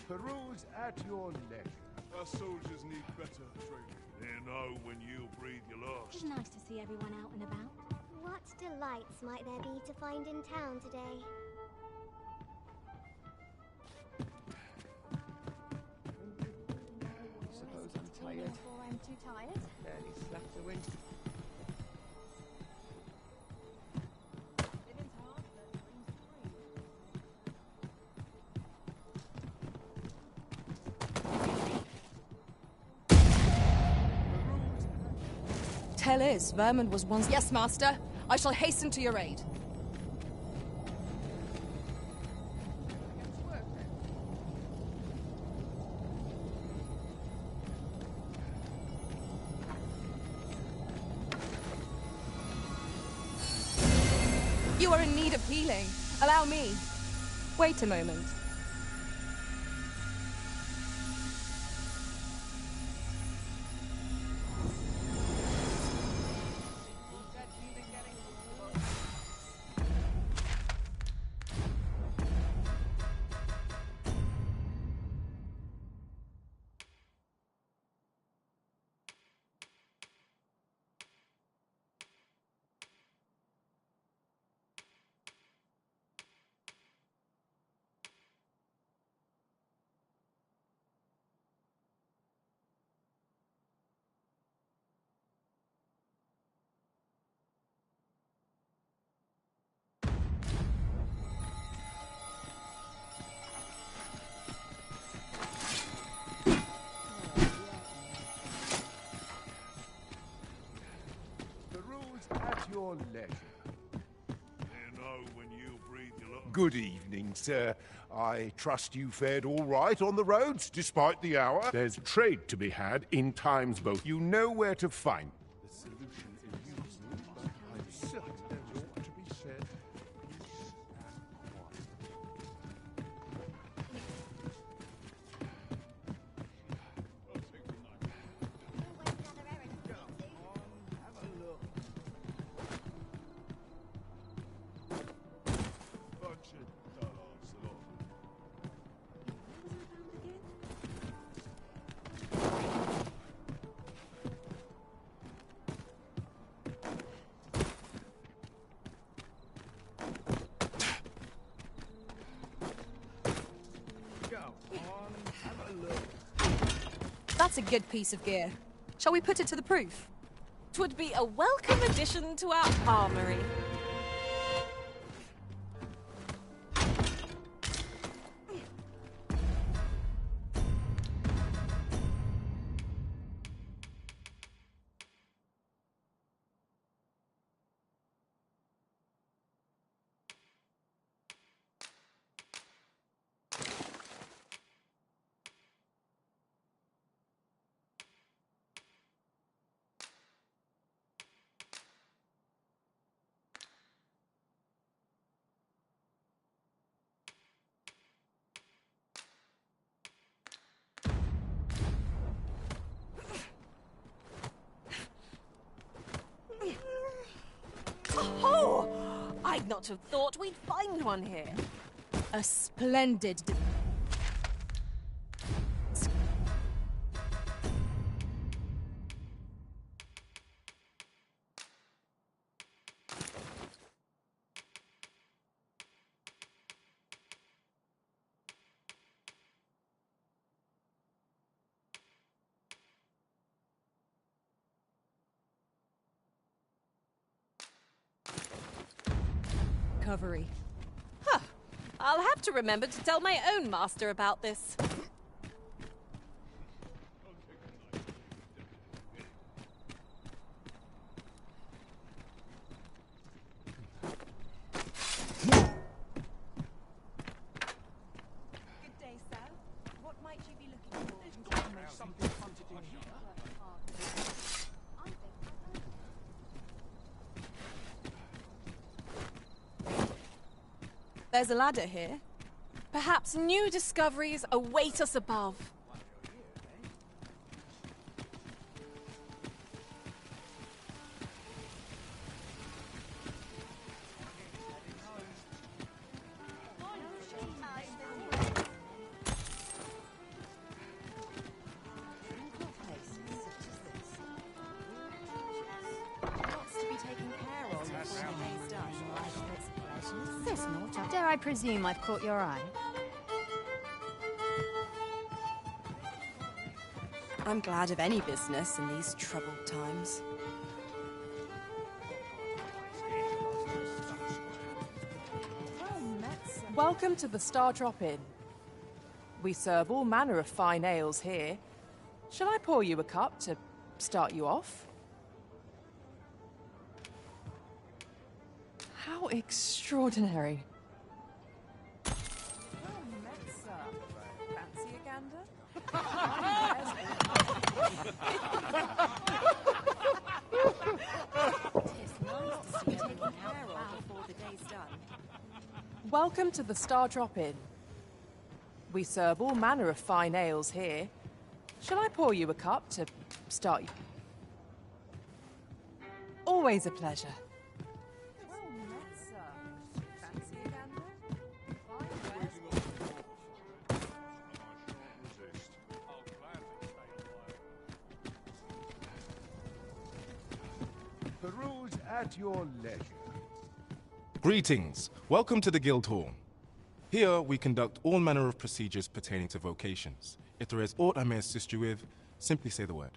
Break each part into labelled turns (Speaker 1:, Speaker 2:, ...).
Speaker 1: Peruse at your leisure.
Speaker 2: Our soldiers need better training. They know when you breathe your last.
Speaker 3: It's nice to see everyone out and about.
Speaker 4: What delights might there be to find in town today?
Speaker 5: Suppose I'm tired.
Speaker 3: Before I'm too tired.
Speaker 5: Barely slept a wink.
Speaker 6: Tell is, Vermin was once— Yes, master. I shall hasten to your aid. You are in need of healing. Allow me. Wait a moment.
Speaker 1: At your leisure.
Speaker 2: They know when you breathe your last.
Speaker 1: Good evening, sir. I trust you fared all right on the roads, despite the hour. There's trade to be had in times both. You know where to find. The solution is useful, but I'm certain there ought to be said.
Speaker 6: That's a good piece of gear. Shall we put it to the proof?
Speaker 7: 'Twould be a welcome addition to our armory. Oh! I'd not have thought we'd find one here.
Speaker 6: A splendid— recovery.
Speaker 7: Huh. I'll have to remember to tell my own master about this.
Speaker 6: Good day, sir. What might you be looking for? Something fun to do here. There's a ladder here.
Speaker 7: Perhaps new discoveries await us above.
Speaker 8: So small. Dare I presume I've caught your eye?
Speaker 6: I'm glad of any business in these troubled times.
Speaker 9: Welcome to the Star Drop Inn. We serve all manner of fine ales here. Shall I pour you a cup to start you off? How extraordinary. Fancy a gander? Welcome to the Star Drop Inn. We serve all manner of fine ales here. Shall I pour you a cup to start you? Always a pleasure.
Speaker 1: Peruse at your leisure.
Speaker 10: Greetings. Welcome to the Guild Hall. Here we conduct all manner of procedures pertaining to vocations. If there is aught I may assist you with, simply say the word.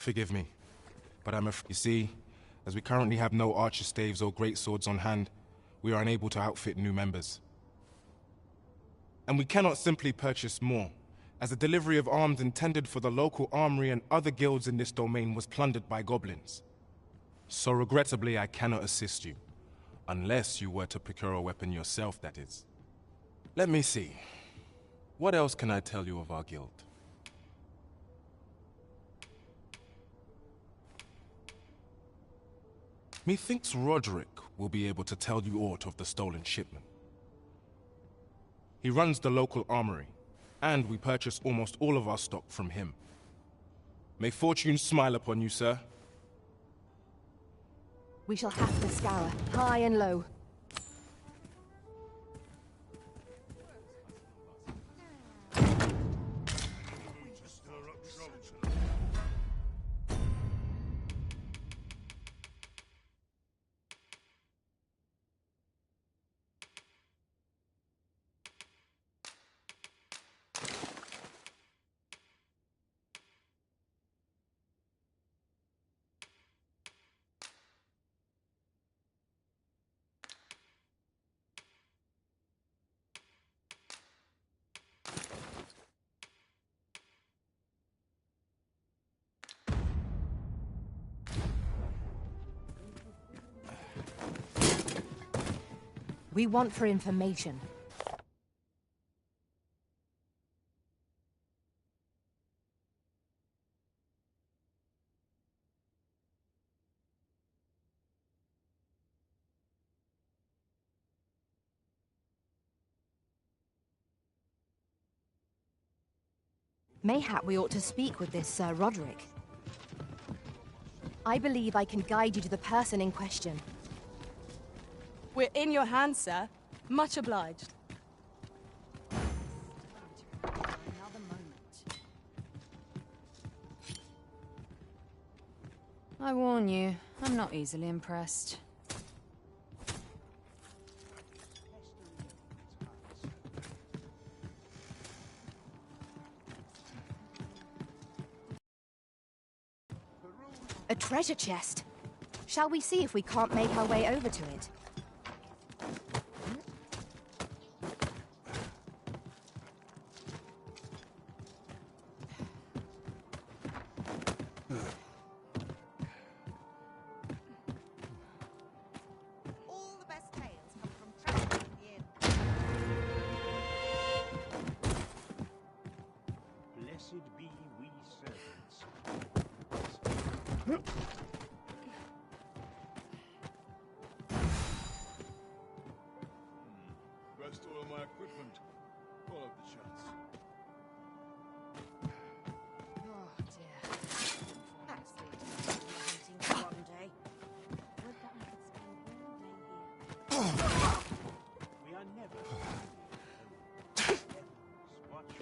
Speaker 10: Forgive me, but you see, as we currently have no archer staves or great swords on hand, we are unable to outfit new members. And we cannot simply purchase more, as the delivery of arms intended for the local armory and other guilds in this domain was plundered by goblins. So regrettably, I cannot assist you. Unless you were to procure a weapon yourself, that is. Let me see. What else can I tell you of our guild? Methinks Roderick will be able to tell you aught of the stolen shipment. He runs the local armory, and we purchase almost all of our stock from him. May fortune smile upon you, sir.
Speaker 8: We shall have to scour, high and low. We want for information. Mayhap we ought to speak with this Sir Roderick. I believe I can guide you to the person in question.
Speaker 6: We're in your hands, sir. Much obliged.
Speaker 8: I warn you, I'm not easily impressed. A treasure chest. Shall we see if we can't make our way over to it?
Speaker 2: Rest all of my equipment. Follow the chance.
Speaker 8: Oh dear. That's the hunting for one day.
Speaker 3: Would that I could spend all day here.
Speaker 11: We are never watch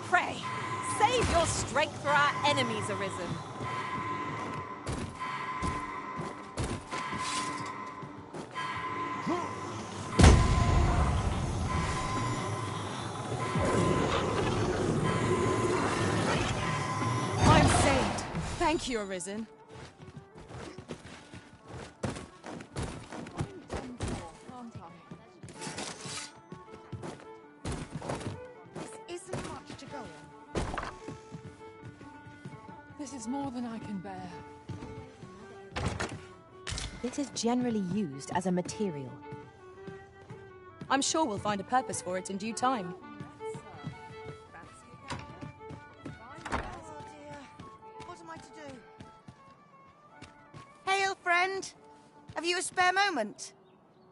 Speaker 7: Pray, save your strength for our enemies arisen.
Speaker 6: I'm saved. Thank you, Arisen.
Speaker 9: This is more than I can bear.
Speaker 8: This is generally used as a material.
Speaker 6: I'm sure we'll find a purpose for it in due time.
Speaker 12: What am I to do? Hail, friend! Have you a spare moment?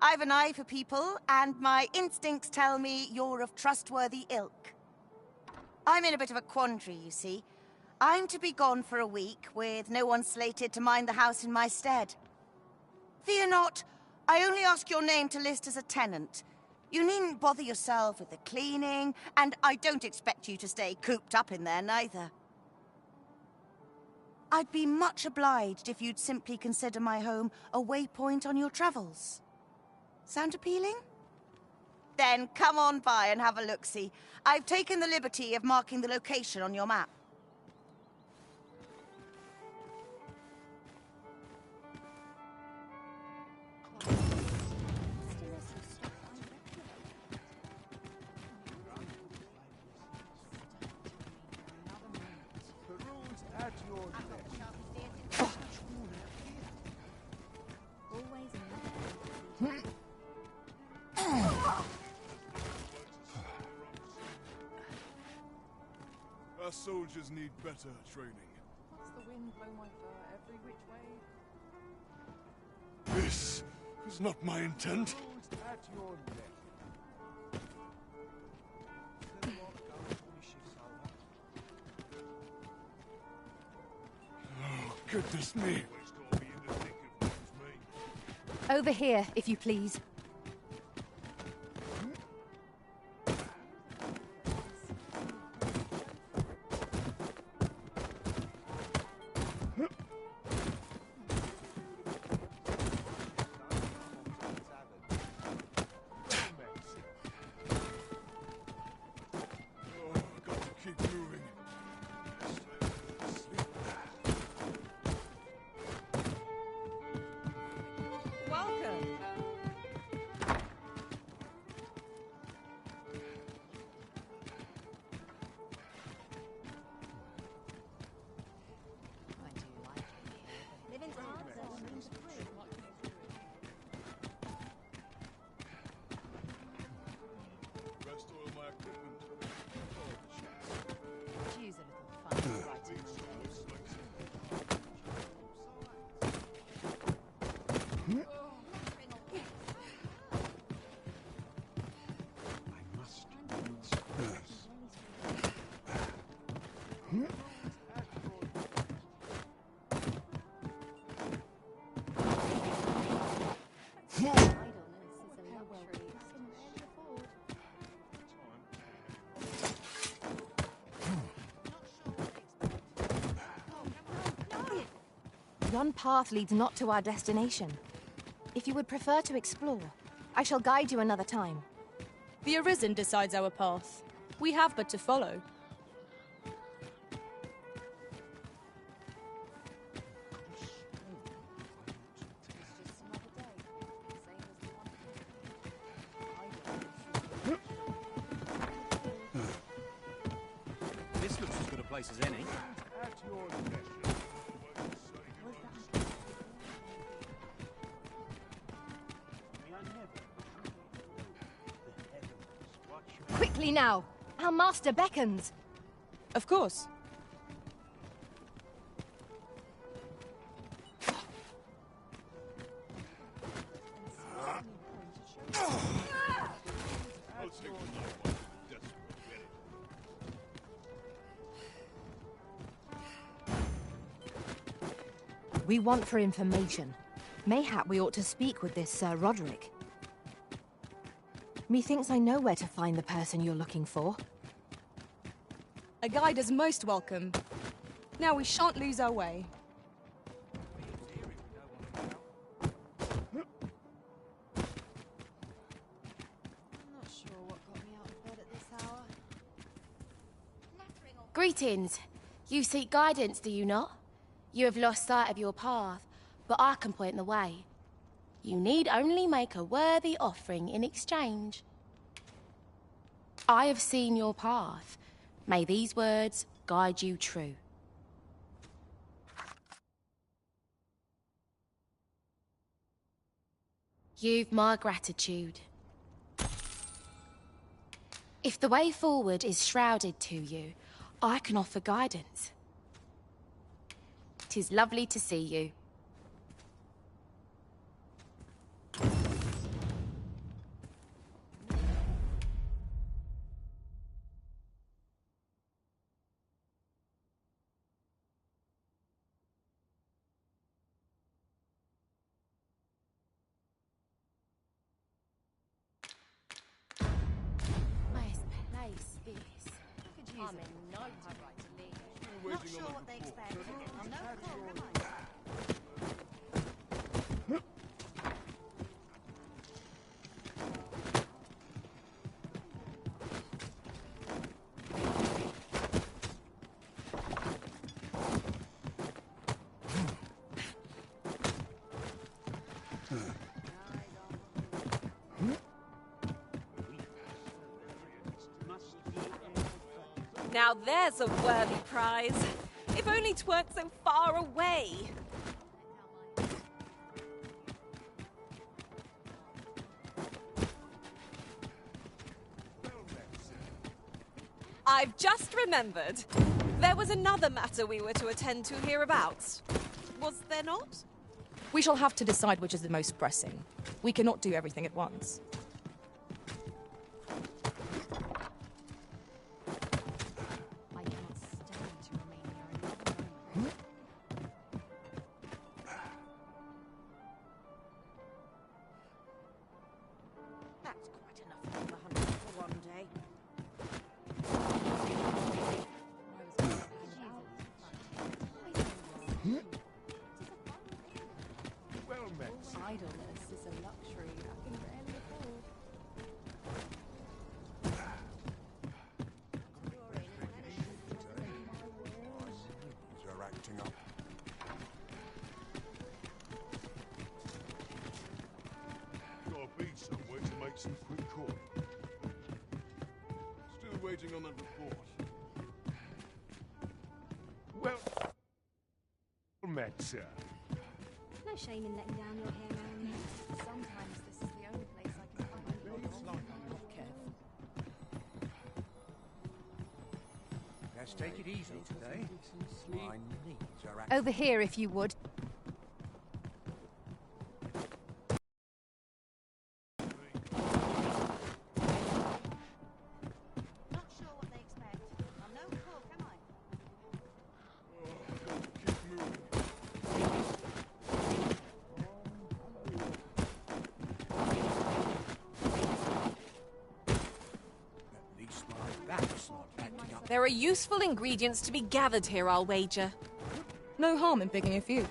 Speaker 12: I've an eye for people, and my instincts tell me you're of trustworthy ilk. I'm in a bit of a quandary, you see. I'm to be gone for a week, with no one slated to mind the house in my stead. Fear not, I only ask your name to list as a tenant. You needn't bother yourself with the cleaning, and I don't expect you to stay cooped up in there, neither. I'd be much obliged if you'd simply consider my home a waypoint on your travels. Sound appealing? Then come on by and have a look-see. I've taken the liberty of marking the location on your map.
Speaker 2: Our soldiers need better training.
Speaker 5: What's the wind blow my fur every which way?
Speaker 2: This is not my intent.
Speaker 1: At your neck.
Speaker 2: Oh, goodness me.
Speaker 13: Over here, if you please. One path leads not to our destination. If you would prefer to explore, I shall guide you another time.
Speaker 6: The Arisen decides our path. We have but to follow.
Speaker 11: This looks as good a place as any.
Speaker 1: At your neck.
Speaker 13: Quickly now! Our master beckons!
Speaker 6: Of course.
Speaker 13: We want for information. Mayhap we ought to speak with this Sir Roderick. Methinks I know where to find the person you're looking for.
Speaker 6: A guide is most welcome. Now we shan't lose our way.
Speaker 14: Greetings. You seek guidance, do you not? You have lost sight of your path, but I can point the way. You need only make a worthy offering in exchange. I have seen your path. May these words guide you true. You've my gratitude. If the way forward is shrouded to you, I can offer guidance. 'Tis lovely to see you.
Speaker 2: waiting
Speaker 8: sure
Speaker 2: on
Speaker 8: what
Speaker 2: a
Speaker 8: they
Speaker 2: report.
Speaker 8: expect. I'm no fool, am I?
Speaker 7: Now there's a worthy prize. If only 'tweren't so far away. I've just remembered. There was another matter we were to attend to hereabouts. Was there not?
Speaker 6: We shall have to decide which is the most pressing. We cannot do everything at once.
Speaker 8: I cannot stand to remain here another moment.
Speaker 12: That's quite enough for the hunt for one day.
Speaker 1: Well met, sir.
Speaker 5: Idleness is a luxury I can rarely afford.
Speaker 1: They're acting up.
Speaker 2: Gotta be somewhere to make some quick coin. Still waiting on that report.
Speaker 1: Well met, sir.
Speaker 4: No shame in letting down your hair around me.
Speaker 5: Sometimes this is the only place I can find
Speaker 11: Let's take it easy today. My knees are
Speaker 13: Over here, if you would.
Speaker 8: Not sure what they expect. I'm no fool, am I?
Speaker 2: Keep moving.
Speaker 11: At least my back's not acting up.
Speaker 7: There are useful ingredients to be gathered here, I'll wager.
Speaker 6: No harm in picking a few.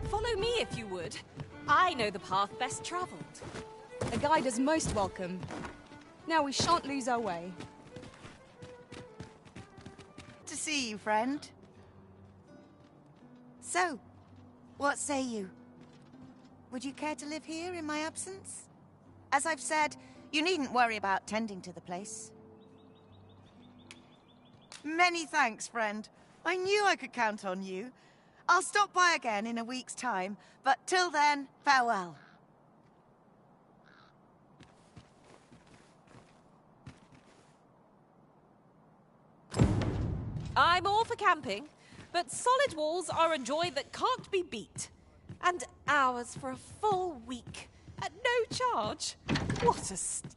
Speaker 7: Follow me if you would. I know the path best travelled.
Speaker 6: A guide is most welcome. Now we shan't lose our way.
Speaker 12: To see you, friend. So, what say you? Would you care to live here in my absence? As I've said, you needn't worry about tending to the place. Many thanks, friend. I knew I could count on you. I'll stop by again in a week's time, but till then, farewell.
Speaker 7: I'm all for camping, but solid walls are a joy that can't be beat. And hours for a full week at no charge. What a steal.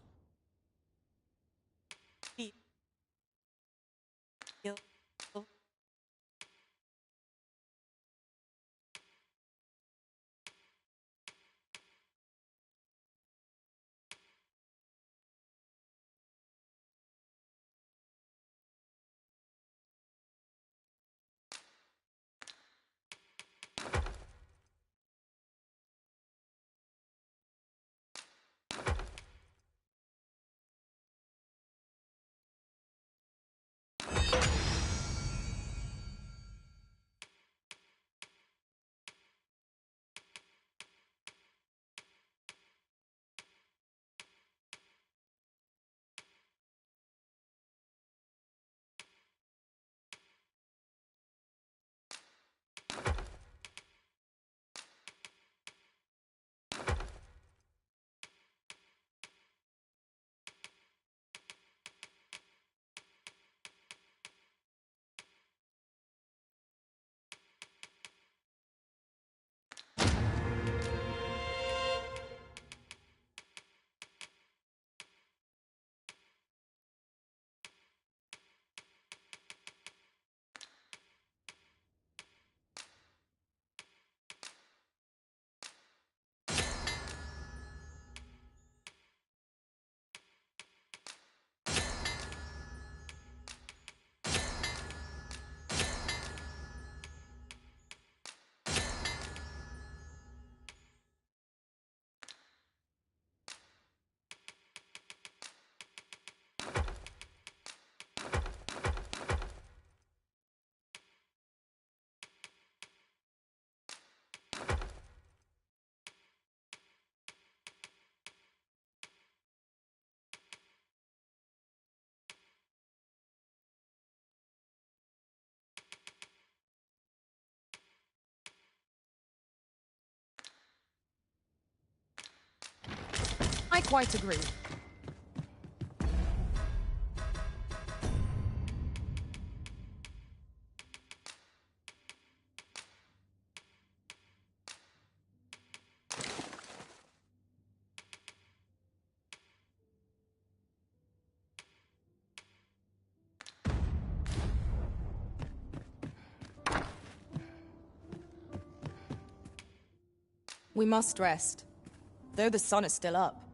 Speaker 6: quite agree. We must rest, though the sun is still up.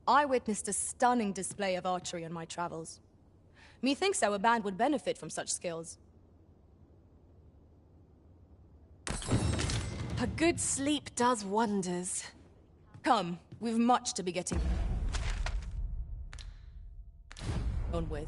Speaker 6: I witnessed a stunning display of archery on my travels. Methinks our band would benefit from such skills.
Speaker 9: A good sleep does wonders.
Speaker 6: Come, we've much to be getting on with.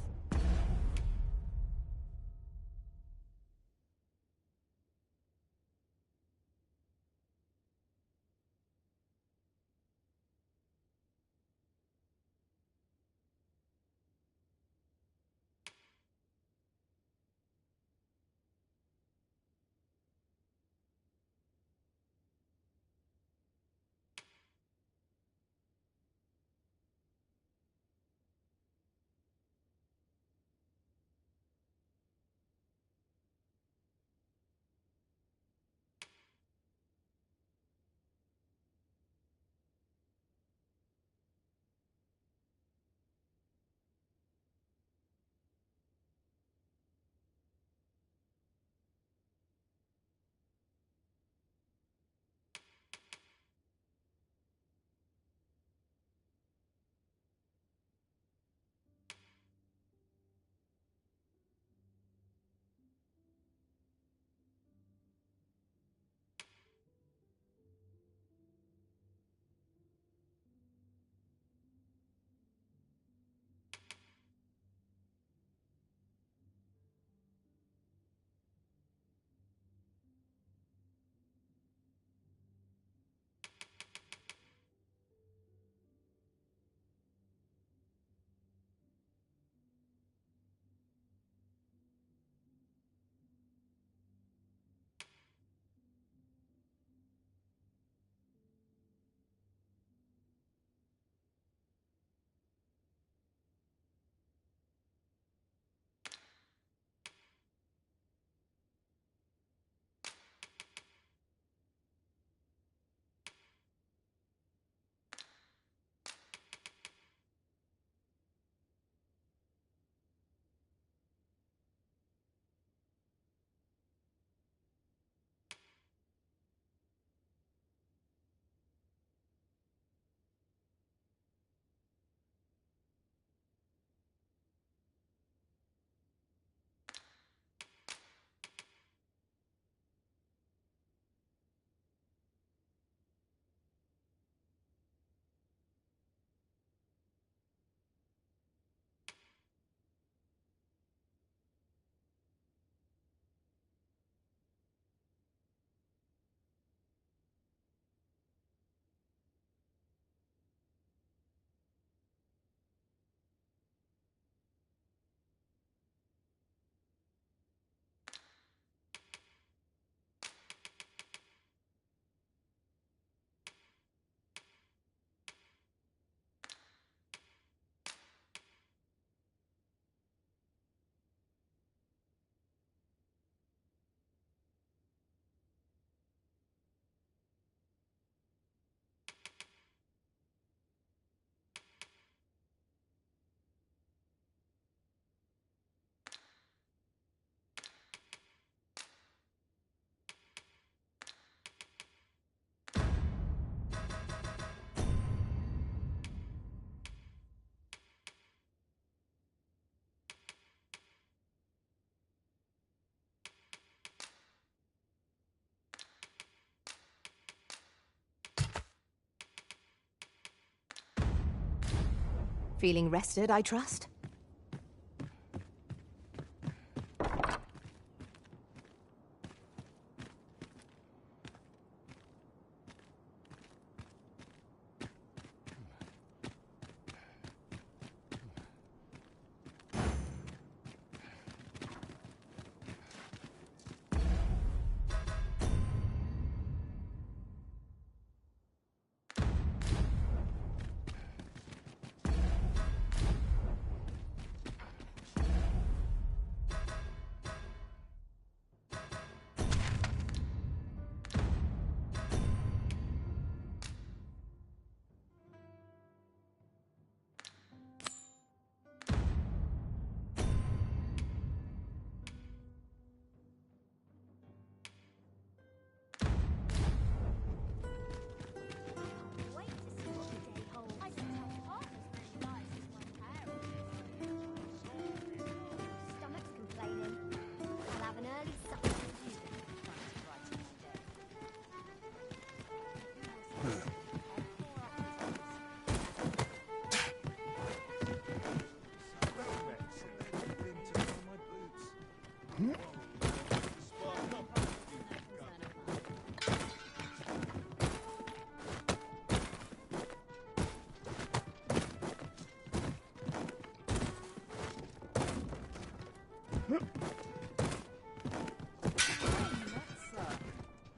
Speaker 13: Feeling rested, I trust?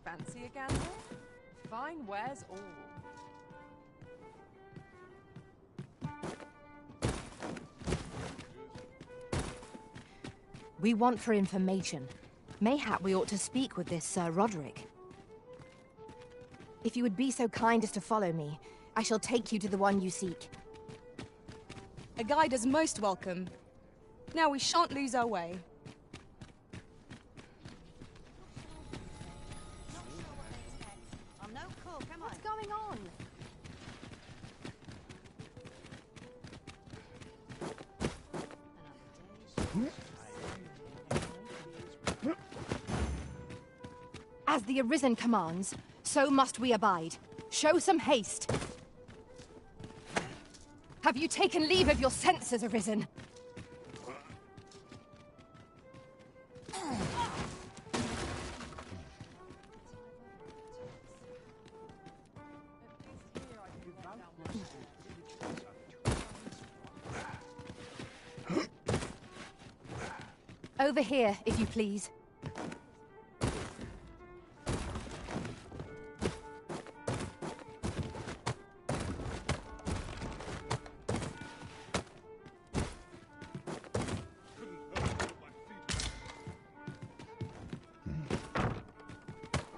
Speaker 9: Fancy a gamble? Fine wares all.
Speaker 13: We want for information. Mayhap we ought to speak with this Sir Roderick. If you would be so kind as to follow me, I shall take you to the one you seek.
Speaker 6: A guide is most welcome. Now we shan't lose our way.
Speaker 12: I'm no cook, am I?
Speaker 13: What's going on? As the Arisen commands, so must we abide. Show some haste. Have you taken leave of your senses, Arisen? Over here, if you please.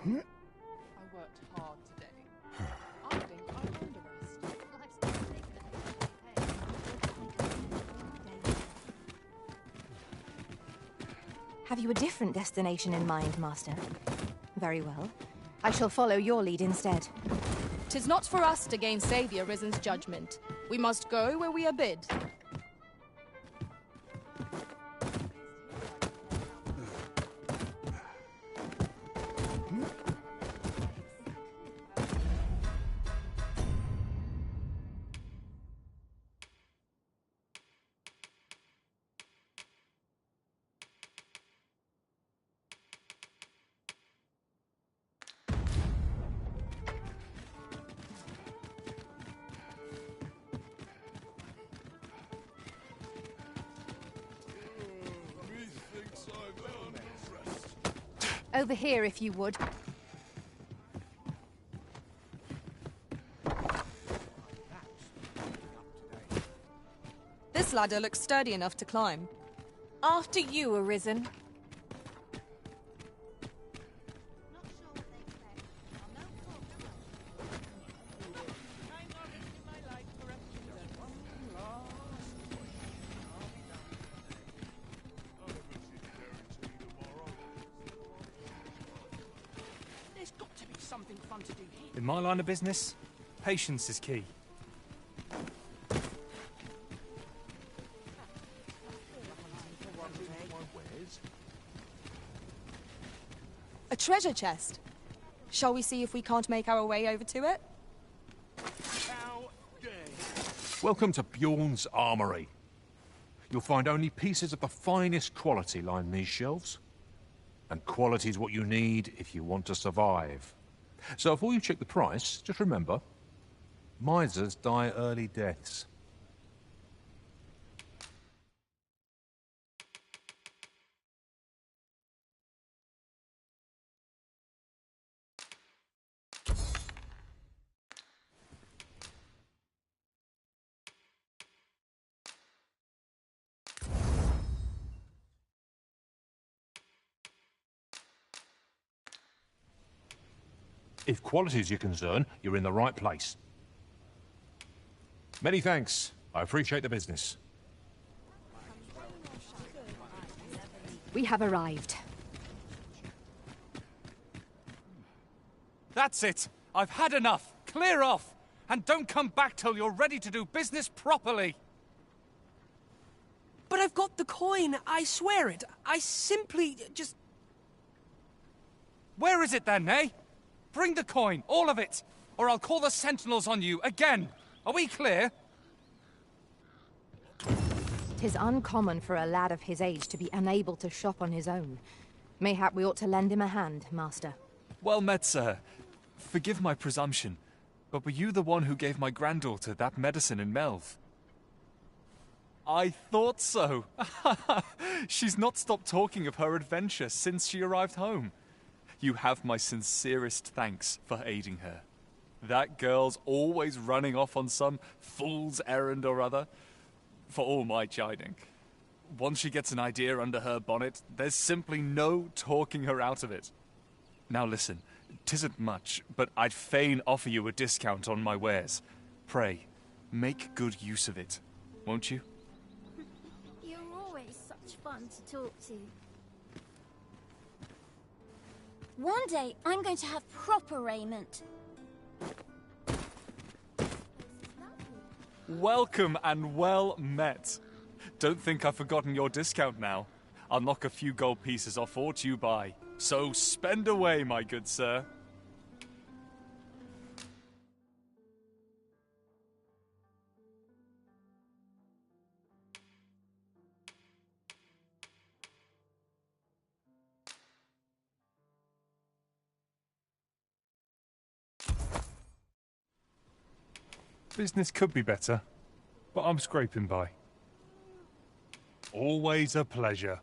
Speaker 9: I worked hard today. I think I'm under rest.
Speaker 13: Have you a different destination in mind, Master? Very well. I shall follow your lead instead.
Speaker 6: 'Tis not for us to gainsay the Arisen's judgment. We must go where we are bid.
Speaker 13: Over here, if you would.
Speaker 6: This ladder looks sturdy enough to climb.
Speaker 7: After you, Arisen.
Speaker 11: There's got to be something fun to do here.
Speaker 15: In my line of business, patience is key.
Speaker 6: A treasure chest. Shall we see if we can't make our way over to it?
Speaker 2: How dare you?
Speaker 16: Welcome to Bjorn's Armory. You'll find only pieces of the finest quality line these shelves. And quality's what you need if you want to survive. So before you check the price, just remember, misers die early deaths. If quality's your concern, you're in the right place. Many thanks. I appreciate the business.
Speaker 13: We have arrived.
Speaker 15: That's it. I've had enough. Clear off. And don't come back till you're ready to do business properly.
Speaker 17: But I've got the coin. I swear it. I simply just...
Speaker 15: Where is it then, eh? Bring the coin, all of it, or I'll call the sentinels on you again. Are we clear?
Speaker 13: 'Tis uncommon for a lad of his age to be unable to shop on his own. Mayhap we ought to lend him a hand, master.
Speaker 15: Well met, sir. Forgive my presumption, but were you the one who gave my granddaughter that medicine in Melve? I thought so. She's not stopped talking of her adventure since she arrived home. You have my sincerest thanks for aiding her. That girl's always running off on some fool's errand or other, for all my chiding. Once she gets an idea under her bonnet, there's simply no talking her out of it. Now listen, 'tisn't much, but I'd fain offer you a discount on my wares. Pray, make good use of it, won't you?
Speaker 18: You're always such fun to talk to. One day, I'm going to have proper raiment.
Speaker 15: Welcome and well met. Don't think I've forgotten your discount now. I'll knock a few gold pieces off aught you buy. So spend away, my good sir.
Speaker 2: Business could be better, but I'm scraping by. Always a pleasure.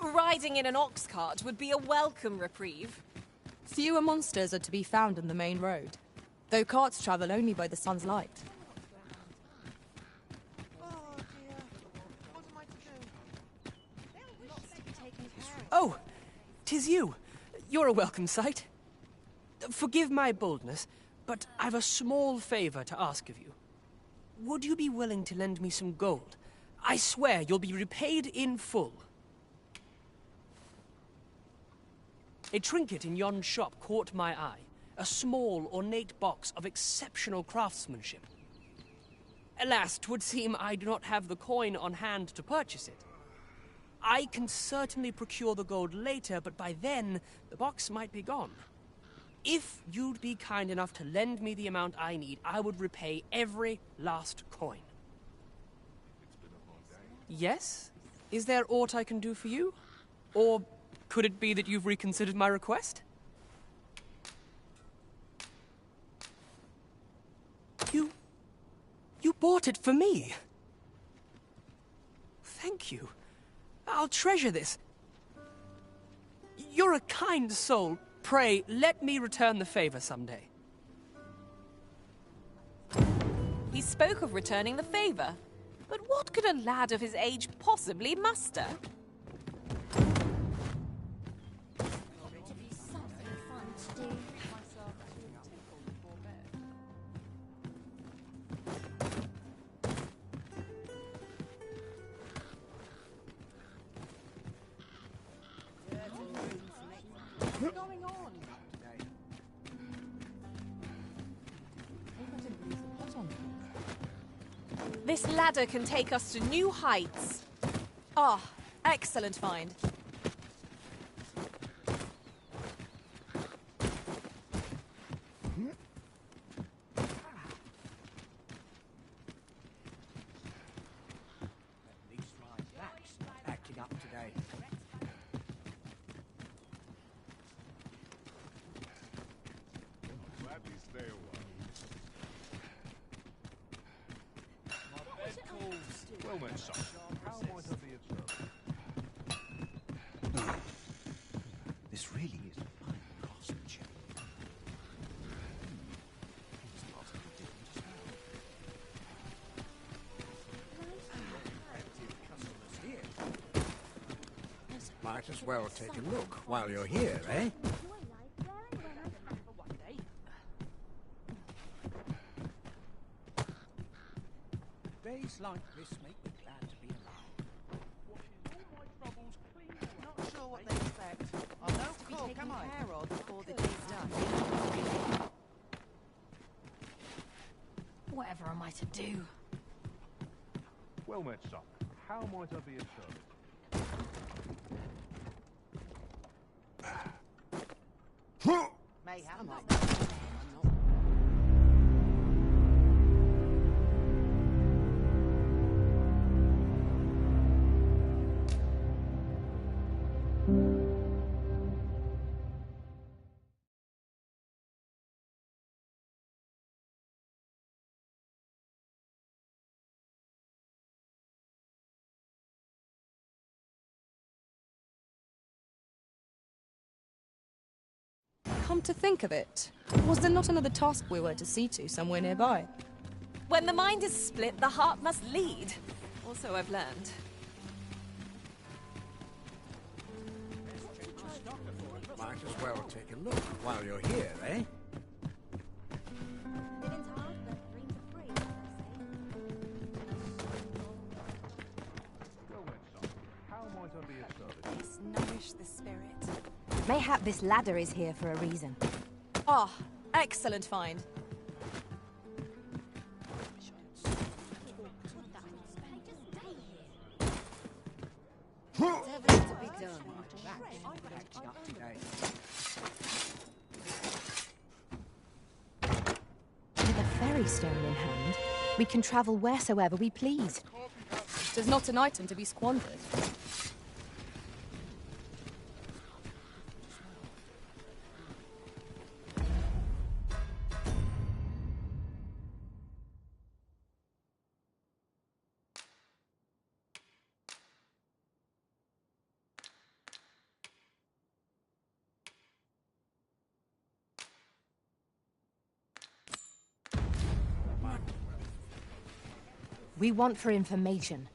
Speaker 7: Riding in an ox cart would be a welcome reprieve.
Speaker 6: Fewer monsters are to be found on the main road, though carts travel only by the sun's light.
Speaker 17: Oh, 'tis you. You're a welcome sight. Forgive my boldness, but I've a small favor to ask of you. Would you be willing to lend me some gold? I swear you'll be repaid in full. A trinket in yon shop caught my eye. A small, ornate box of exceptional craftsmanship. Alas, 'twould seem I do not have the coin on hand to purchase it. I can certainly procure the gold later, but by then, the box might be gone. If you'd be kind enough to lend me the amount I need, I would repay every last coin. Yes? Is there aught I can do for you? Or could it be that you've reconsidered my request? You bought it for me. Thank you. I'll treasure this. You're a kind soul. Pray, let me return the favor someday.
Speaker 7: He spoke of returning the favor, but what could a lad of his age possibly muster?
Speaker 8: What's going on?
Speaker 7: This ladder can take us to new heights.
Speaker 6: Ah, excellent find.
Speaker 11: At least my back's not acting up today.
Speaker 2: Gladly stay a while.
Speaker 16: My bed calls. Well met, son. How might I be of service?
Speaker 11: This really is fine craftsmanship. Might as well take a look while you're here, eh? Days like this make me glad to be alive.
Speaker 8: Not sure what they expect. I'm no cook, am I? Care of before the day's done.
Speaker 13: Whatever am I to do?
Speaker 16: Well met, son. How might I be of service?
Speaker 8: Mayhap.
Speaker 6: Come to think of it, was there not another task we were to see to somewhere nearby?
Speaker 7: When the mind is split, the heart must lead. Also, I've learned.
Speaker 11: Might as well take a look while you're here, eh?
Speaker 4: Living's hard, but dreams are free,
Speaker 16: Well met, son. How might I be of service?
Speaker 7: Nourish the spirit.
Speaker 13: Mayhap this ladder is here for a reason.
Speaker 6: Ah, excellent find.
Speaker 8: Whatever's to be done.
Speaker 11: Acting up today.
Speaker 13: With a ferry stone in hand, we can travel wheresoever we please.
Speaker 6: 'Tis not an item to be squandered.
Speaker 13: We want for information.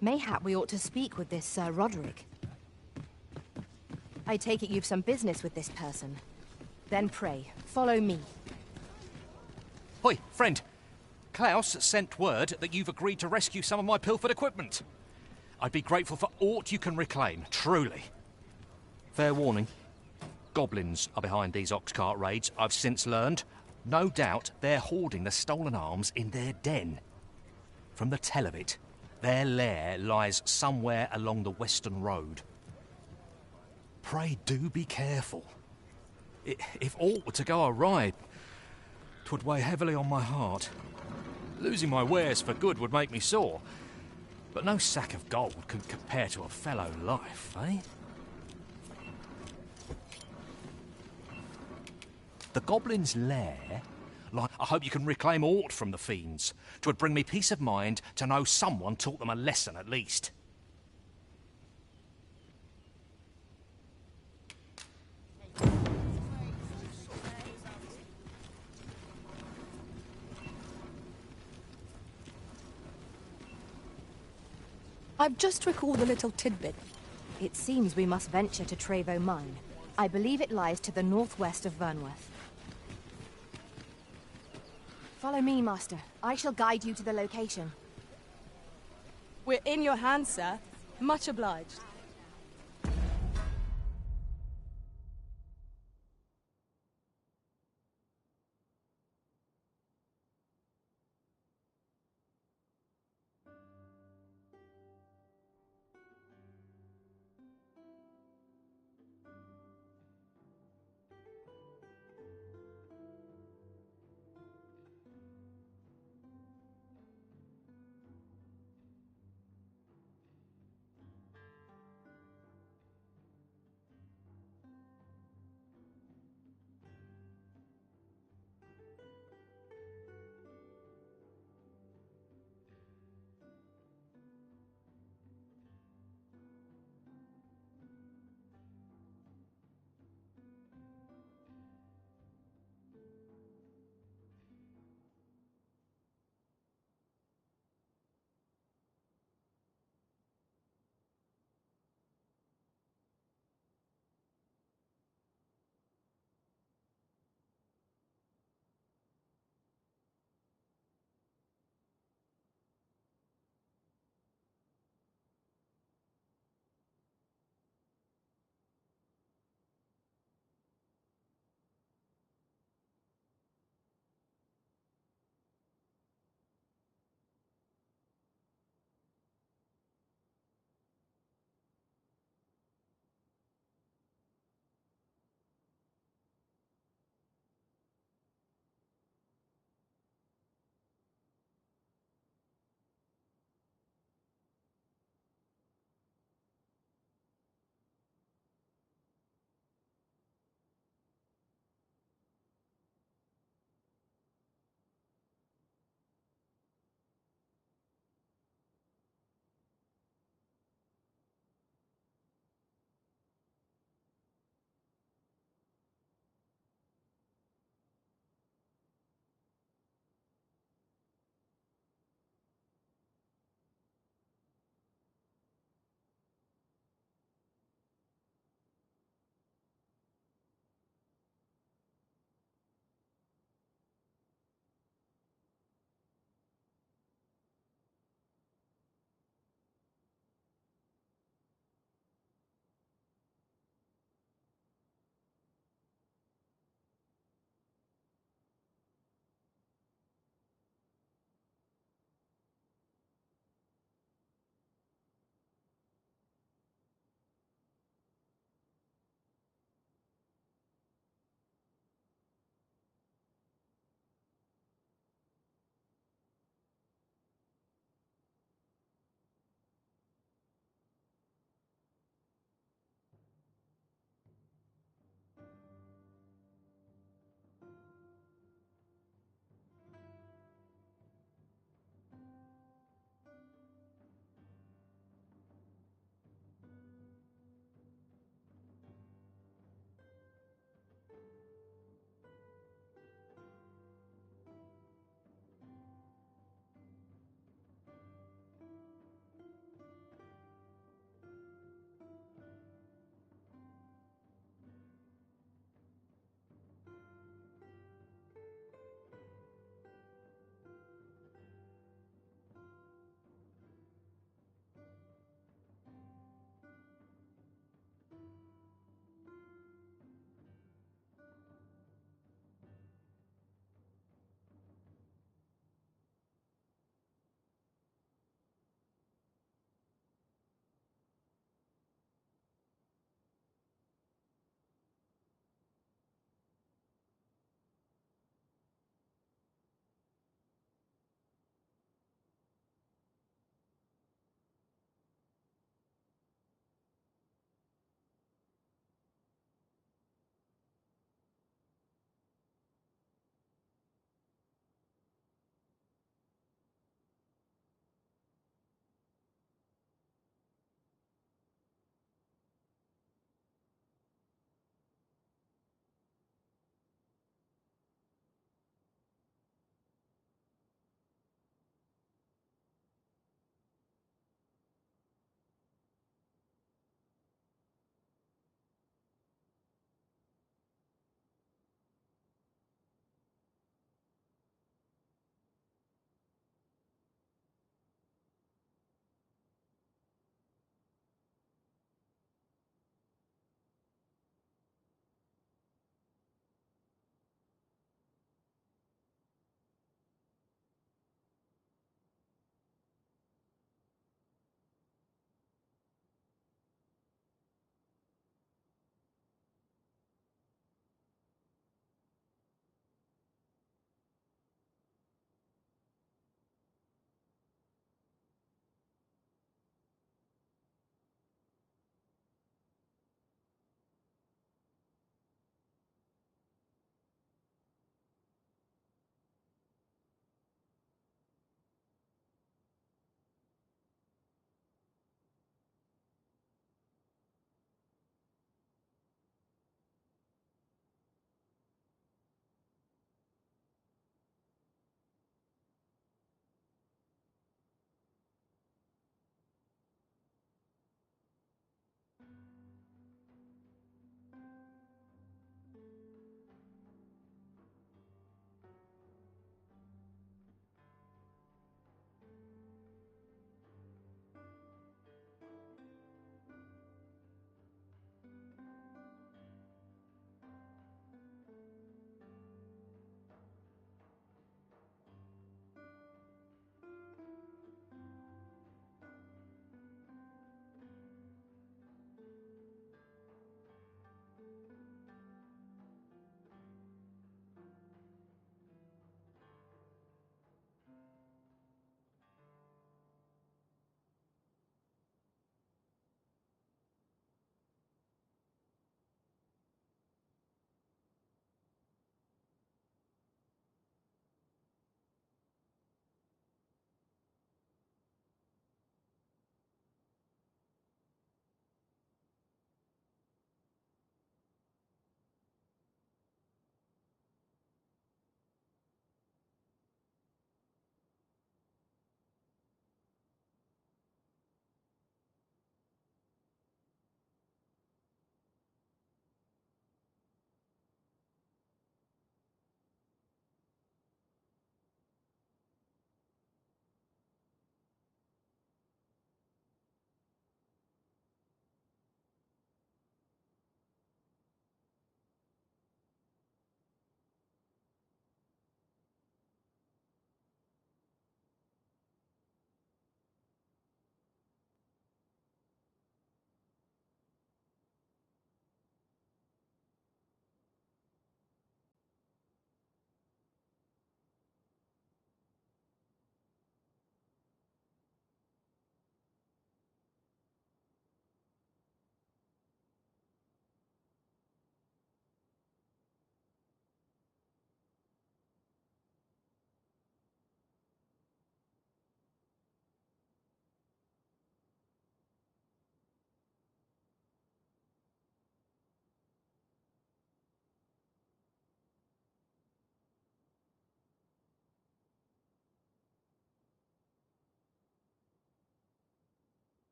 Speaker 13: Mayhap we ought to speak with this Sir Roderick. I take it you've some business with this person. Then pray, follow me.
Speaker 16: Hoi, friend. Klaus sent word that you've agreed to rescue some of my pilfered equipment. I'd be grateful for aught you can reclaim, truly. Fair warning. Goblins are behind these ox-cart raids, I've since learned. No doubt they're hoarding the stolen arms in their den. From the tell of it, their lair lies somewhere along the Western Road. Pray do be careful. If aught were to go awry, 'twould weigh heavily on my heart. Losing my wares for good would make me sore. But no sack of gold can compare to a fellow life, eh? The Goblin's lair? Like, I hope you can reclaim aught from the fiends. 'Twould bring me peace of mind to know someone taught them a lesson at least.
Speaker 6: I've just recalled a little tidbit.
Speaker 13: It seems we must venture to Trevo Mine. I believe it lies to the northwest of Vernworth. Follow me, Master. I shall guide you to the location.
Speaker 6: We're in your hands, sir. Much obliged.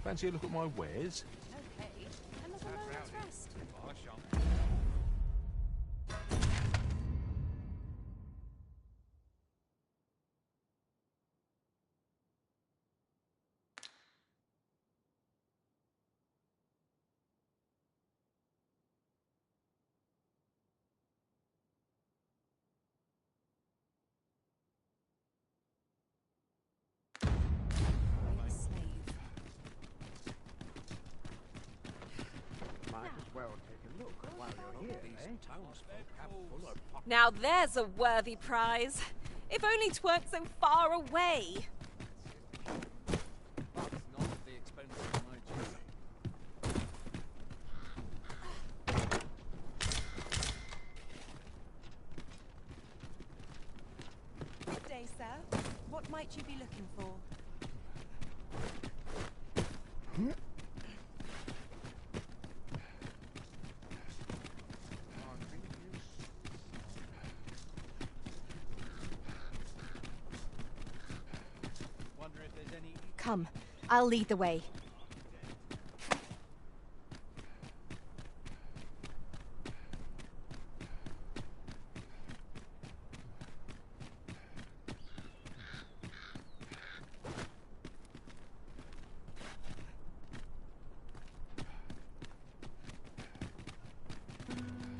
Speaker 16: Fancy a look at my wares?
Speaker 5: Okay, another moment's rest.
Speaker 11: Might as well take a look while you're here, eh? Townsfolk have fuller pockets.
Speaker 7: Now there's a worthy prize. If only 'tweren't so far away.
Speaker 19: Good day, sir. What might you be looking for?
Speaker 13: Come, I'll lead the way.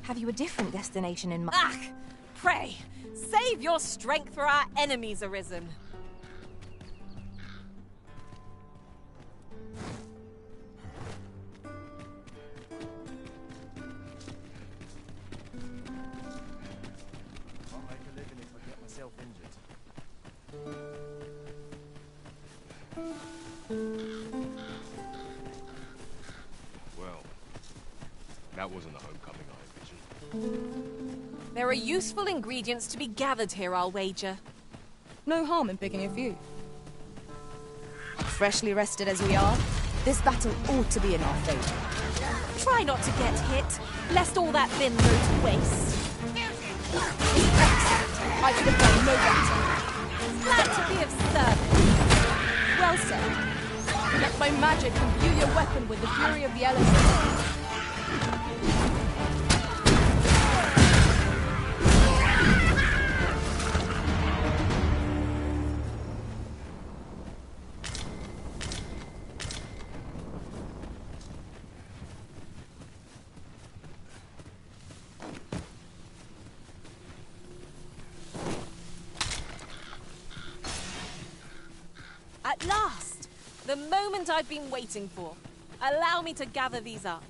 Speaker 13: Have you a different destination in mind?
Speaker 7: Ah! Pray, save your strength for our enemies arisen.
Speaker 11: I'll make a living if I get myself injured.
Speaker 16: Well, that wasn't a homecoming I envisioned.
Speaker 7: There are useful ingredients to be gathered here, I'll wager.
Speaker 6: No harm in picking a few.
Speaker 13: Freshly rested as we are, this battle ought to be in our favor.
Speaker 7: Try not to get hit, lest all that bin go to waste.
Speaker 6: I could have done no better.
Speaker 7: Glad to be of service.
Speaker 6: Well said. Let my magic imbue your weapon with the fury of the elements.
Speaker 7: At last! The moment I've been waiting for. Allow me to gather these up.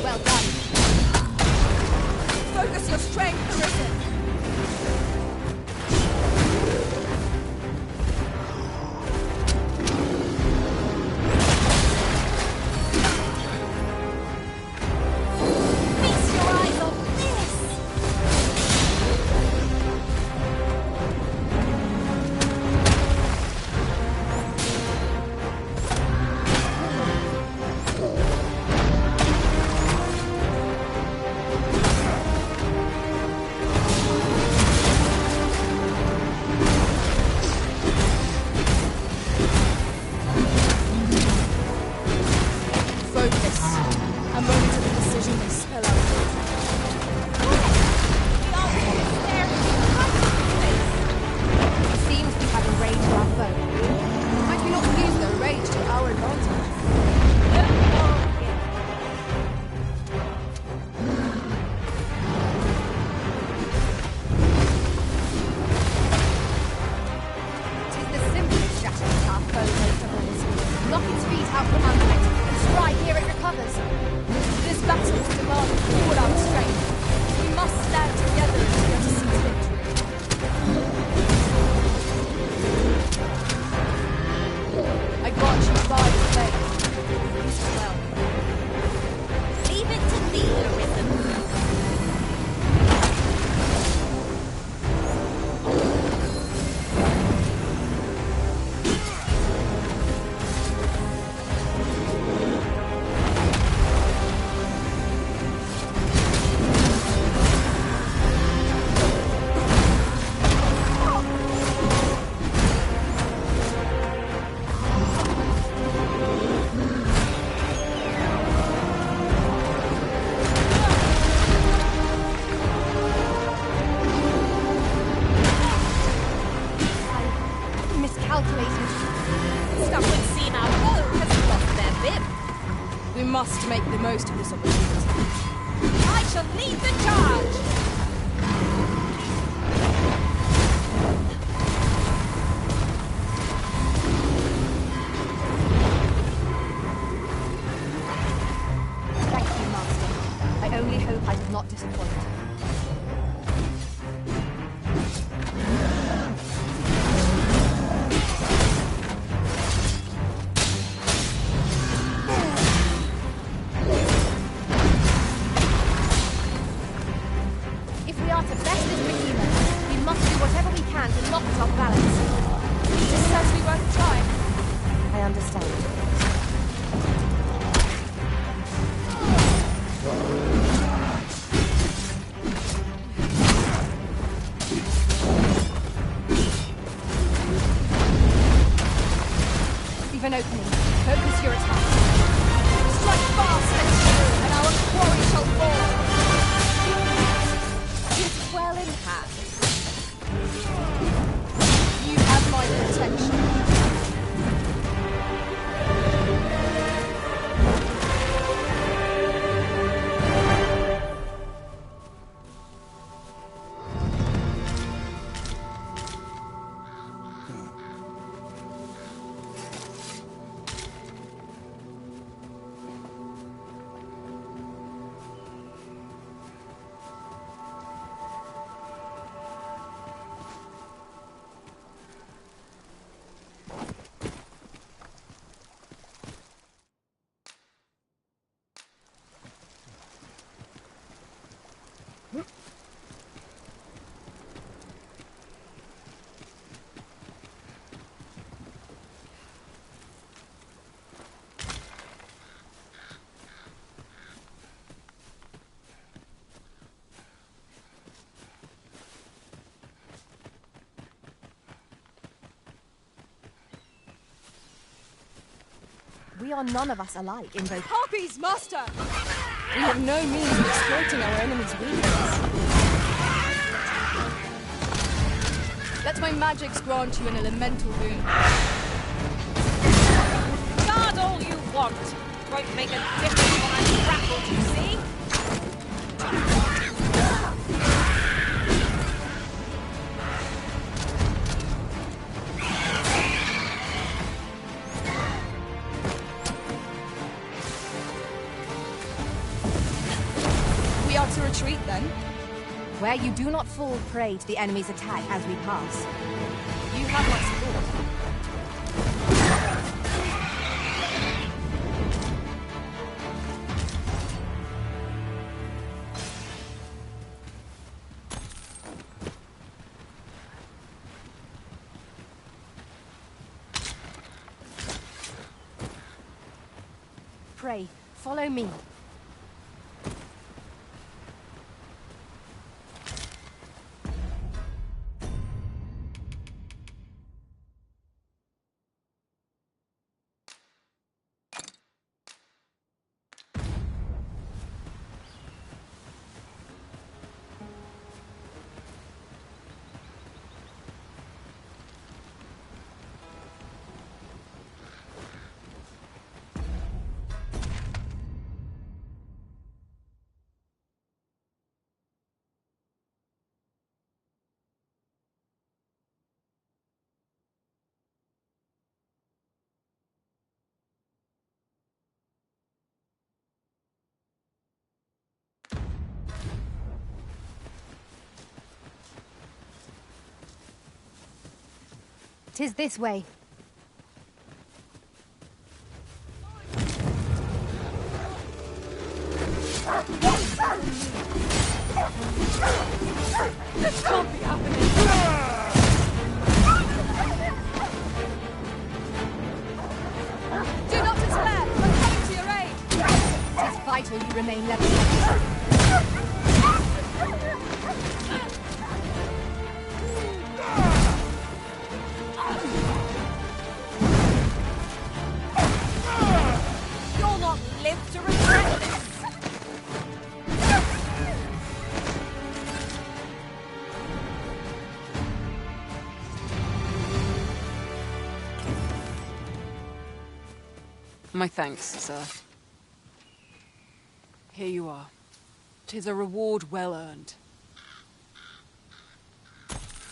Speaker 6: Well done. Focus your strength, Arisen.
Speaker 7: Feast your eyes on this!
Speaker 6: Focus. A moment of indecision may spell out.
Speaker 13: It seems we have enraged our foe.
Speaker 6: Might we not use their rage to our advantage?
Speaker 13: Tis the simplest shattering our foe makes of us. Knock its feet out from under it, and strike here it recovers.
Speaker 6: This battle will demand all our strength. We must stand together if we are to seize victory. I grant you by the faith.
Speaker 7: Well, leave it to thee, Arisen.
Speaker 13: miscalculated.
Speaker 6: Stuff would seem our foe has lost their bib.
Speaker 9: We must make the most of this opportunity.
Speaker 6: I shall lead the charge!
Speaker 13: Thank you, Master. I only hope I did not disappoint. If we are to best this behemoth, we must do whatever we can to knock it off balance.
Speaker 6: This is certainly worth trying.
Speaker 13: I understand. Leave an opening. Focus your attack.
Speaker 6: Strike fast and true, and our quarry shall fall. It's well in hand.
Speaker 9: You have my protection.
Speaker 13: We are none of us alike in both.
Speaker 6: Harpies, Master!
Speaker 9: We have no means of exploiting our enemy's weakness. Let my magics grant you an elemental boon.
Speaker 6: Guard all you want. Won't make a difference when I'm grappled, you see?
Speaker 9: We are to retreat then?
Speaker 13: Where you do not fall prey to the enemy's attack as we pass. You have my support. Pray, follow me. "'Tis this way.
Speaker 6: This can't be happening.
Speaker 13: Do not despair! I'm coming to your aid! It is vital you remain level-headed.
Speaker 6: You'll not live to regret this.
Speaker 9: My thanks, sir. Here you are. 'Tis a reward well earned.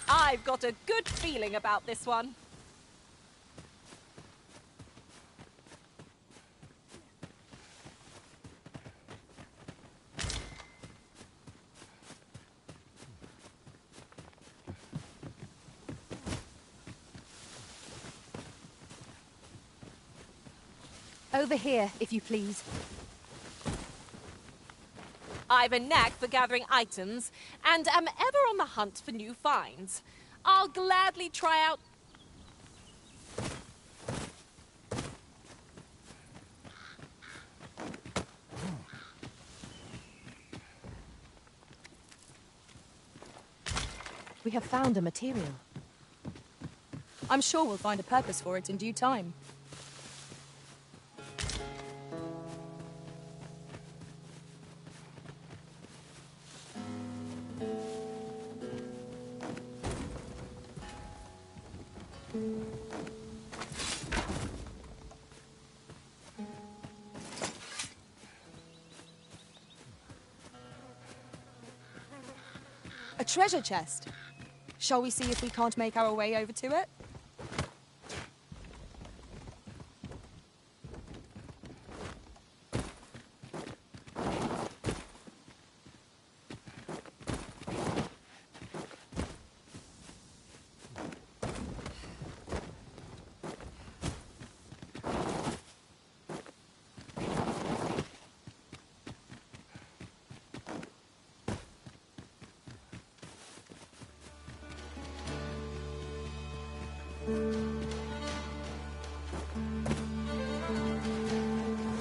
Speaker 7: I've got a good feeling about this one.
Speaker 13: Over here, if you please.
Speaker 7: I've a knack for gathering items, and am ever on the hunt for new finds. I'll gladly try out...
Speaker 13: We have found a material.
Speaker 20: I'm sure we'll find a purpose for it in due time. A treasure chest. Shall we see if we can't make our way over to it?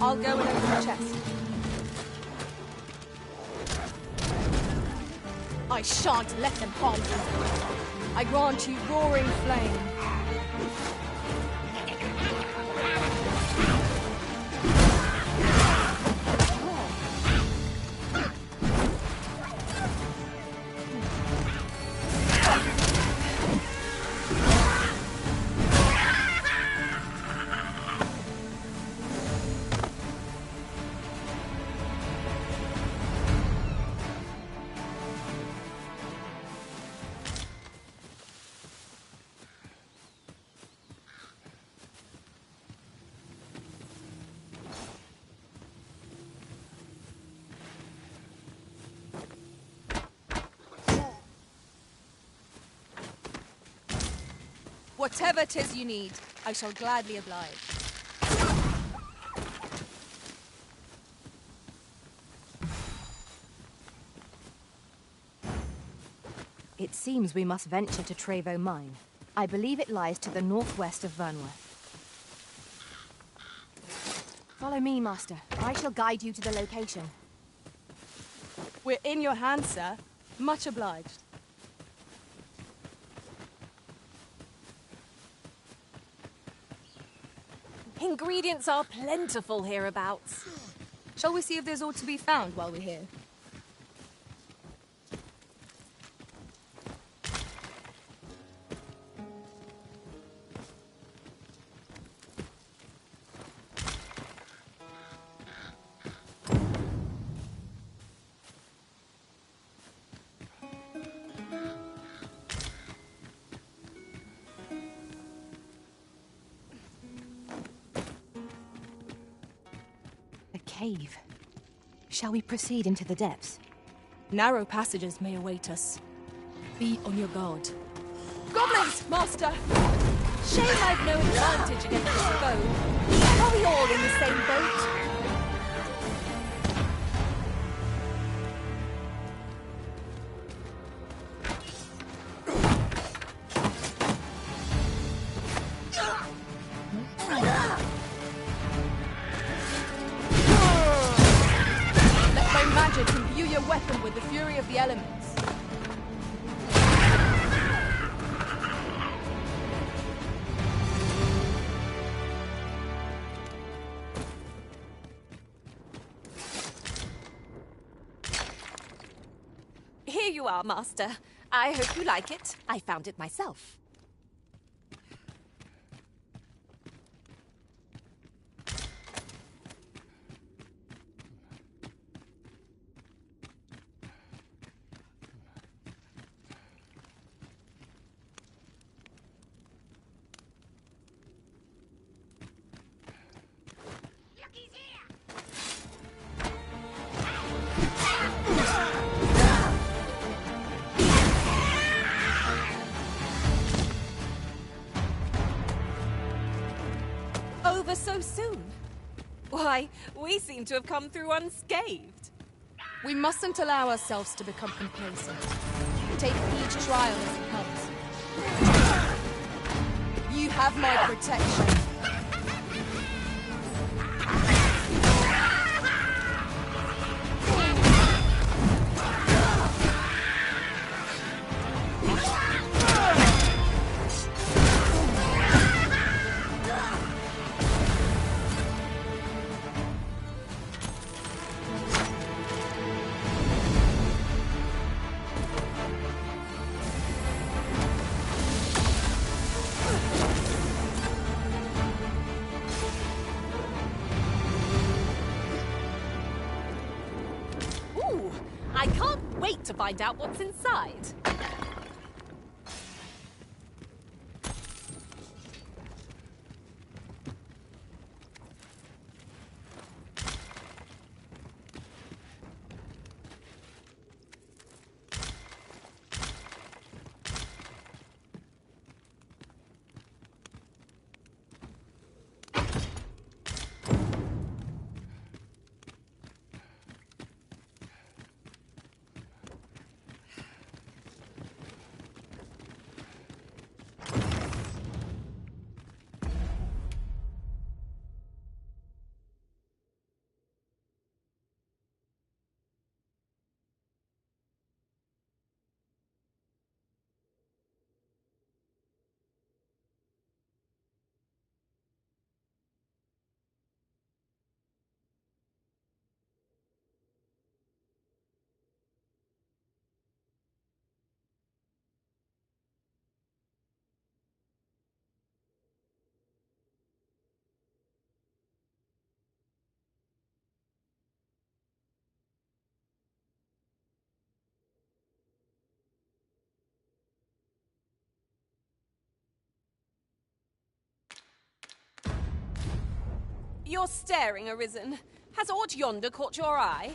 Speaker 20: I'll go and open the chest. I shan't let them harm you. I grant you roaring flame. Whatever 'tis you need, I shall gladly oblige.
Speaker 13: It seems we must venture to Trevo Mine. I believe it lies to the northwest of Vernworth. Follow me, Master. I shall guide you to the location.
Speaker 20: We're in your hands, sir. Much obliged.
Speaker 7: Ingredients are plentiful hereabouts.
Speaker 20: Shall we see if there's aught to be found while we're here?
Speaker 13: Cave. Shall we proceed into the depths?
Speaker 20: Narrow passages may await us. Be on your guard. Goblins, Master!
Speaker 7: Shame I've no advantage against this foe. Are we all in the same boat?
Speaker 20: Weapon with the fury of the elements.
Speaker 7: Here you are, Master. I hope you like it. I found it myself. over so soon? Why, we seem to have come through unscathed.
Speaker 6: We mustn't allow ourselves to become complacent. Take each trial as it comes. You have my protection.
Speaker 7: I can't wait to find out what's inside. You're staring, Arisen. Has aught yonder caught your eye?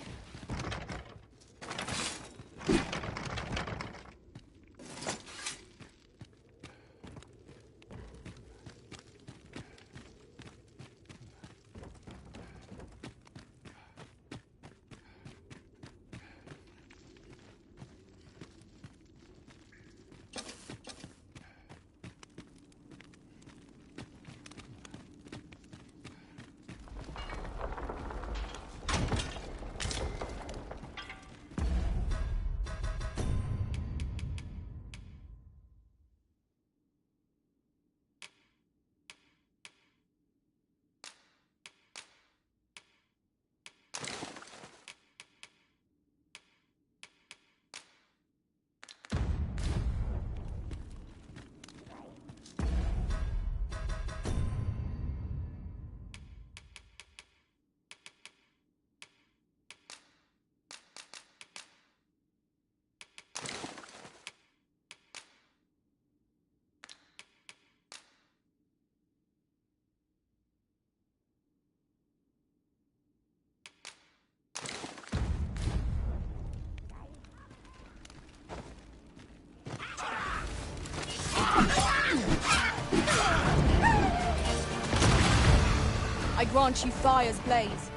Speaker 6: I grant you fire's blaze.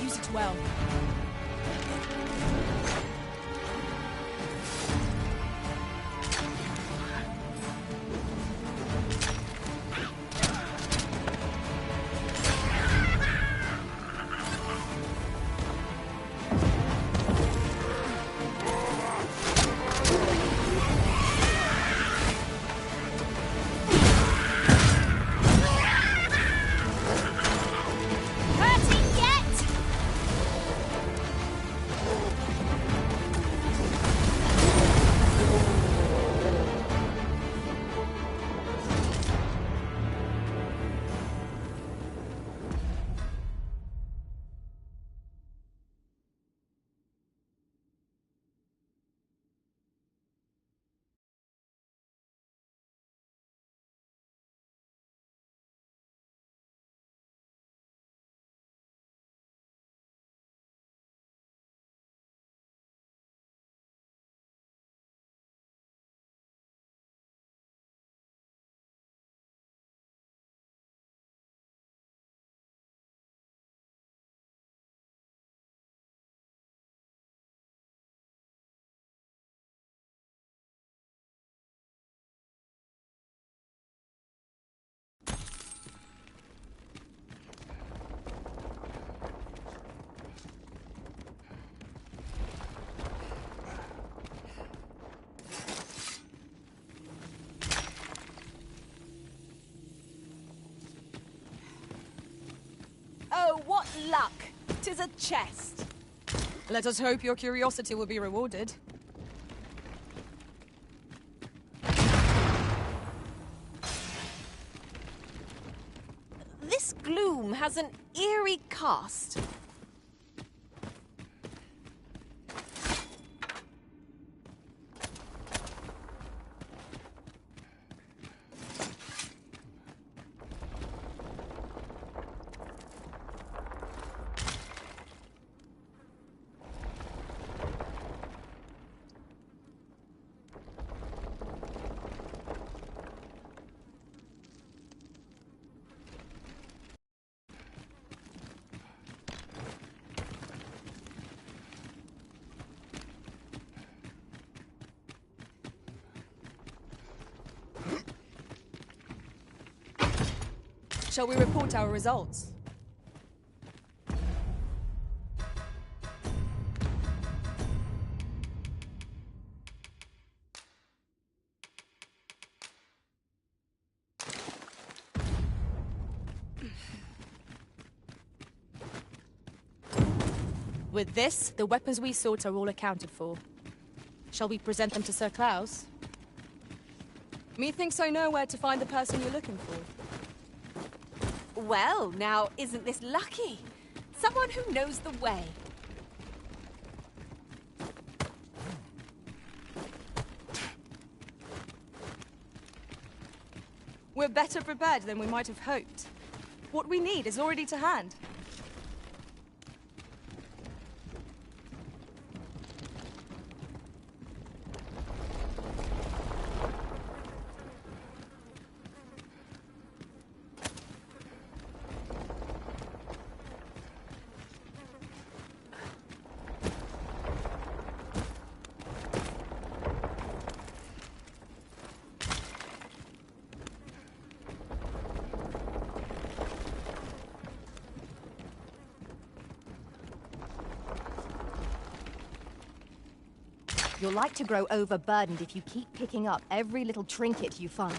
Speaker 6: Use it well.
Speaker 18: Hurting yet?
Speaker 6: Oh, what luck! 'Tis a chest.
Speaker 20: Let us hope your curiosity will be rewarded.
Speaker 7: This gloom has an eerie cast.
Speaker 20: Shall we report our results? With this, the weapons we sought are all accounted for. Shall we present them to Sir Klaus? Methinks I know where to find the person you're looking for.
Speaker 7: Well, now, isn't this lucky? Someone who knows the way.
Speaker 20: We're better prepared than we might have hoped. What we need is already to hand.
Speaker 13: You're like to grow overburdened if you keep picking up every little trinket you find.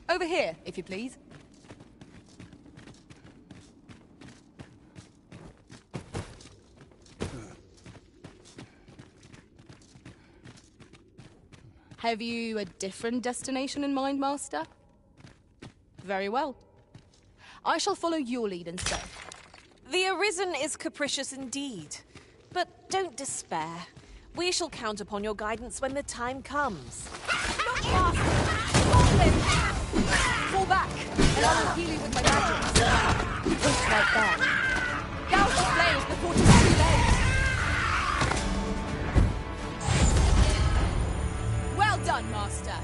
Speaker 20: Over here, if you please. Have you a different destination in mind, Master? Very well. I shall follow your lead instead.
Speaker 7: The Arisen is capricious indeed. But don't despair. We shall count upon your guidance when the time comes.
Speaker 20: Not Master! Goblin! Fall back, and I will heal you with my magic.
Speaker 13: Just like that.
Speaker 20: Douse the flames before it is too late! Well done, Master!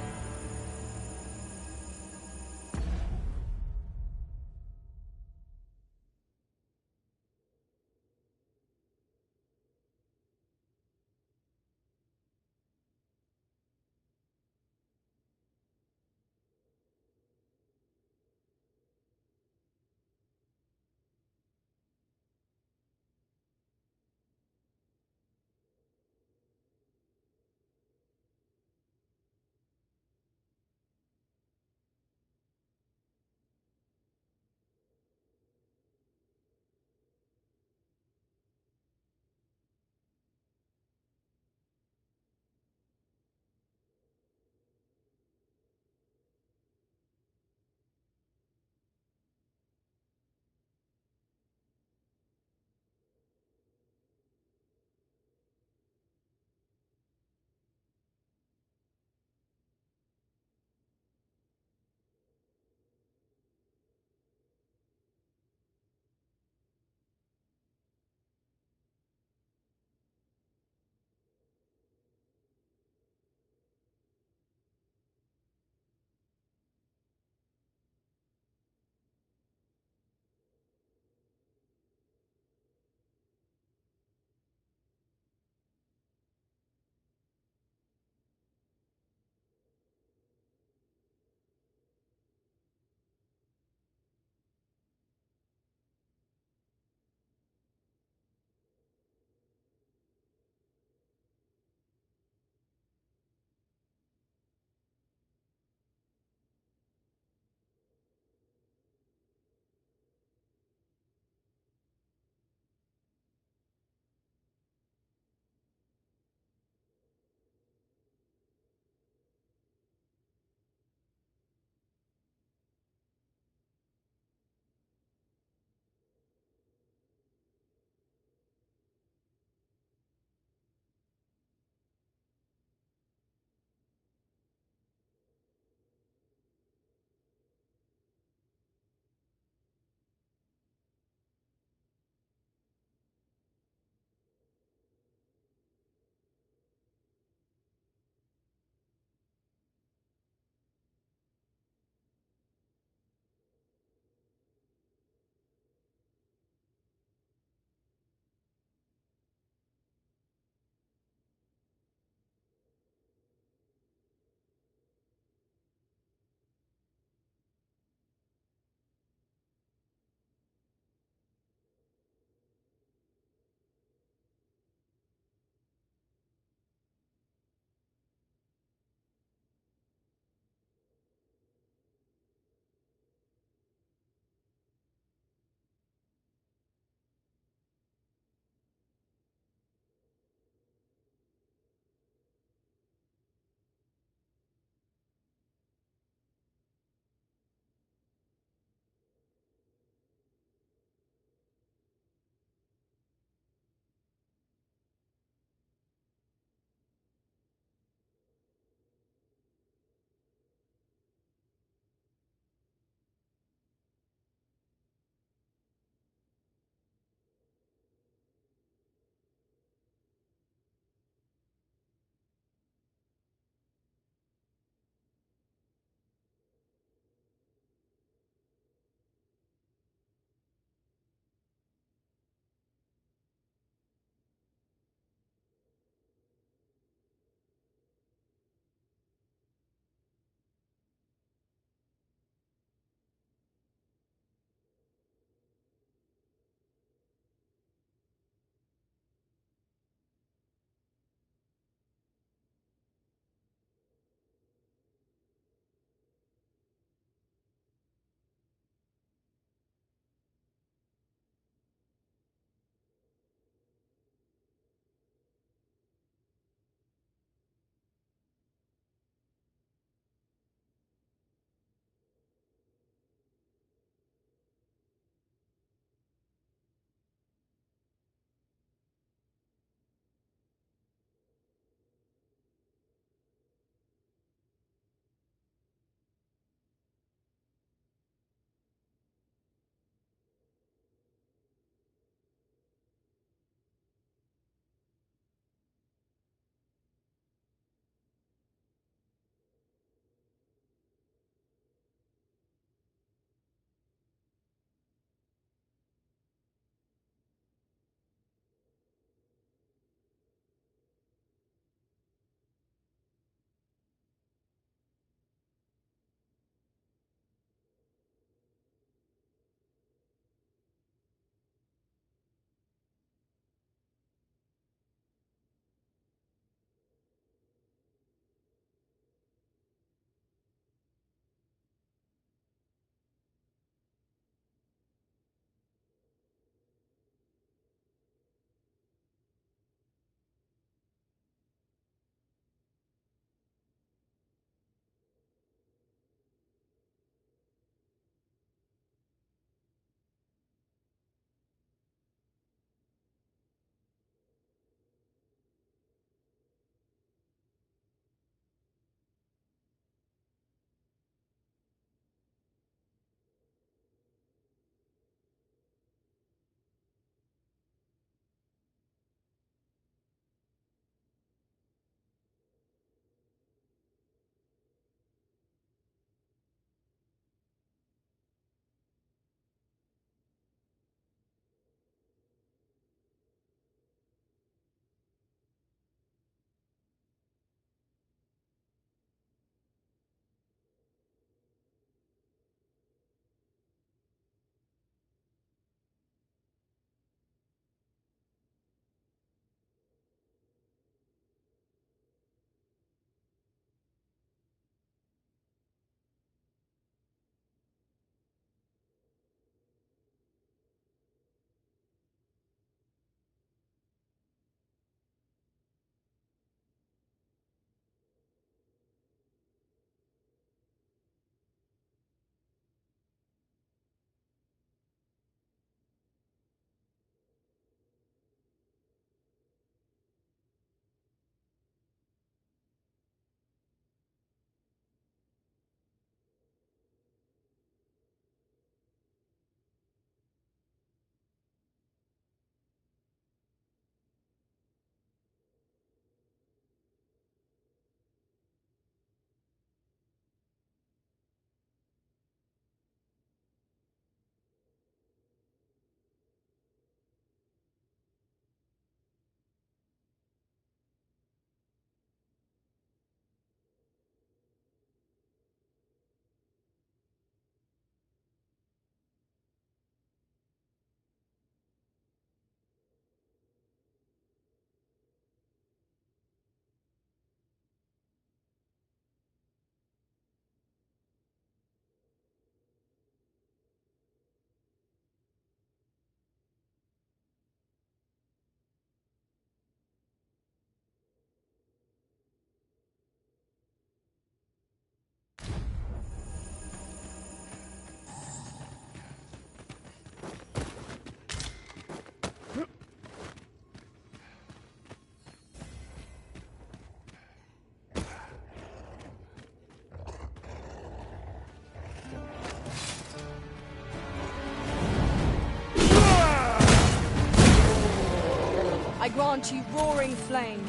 Speaker 20: grant you roaring flame.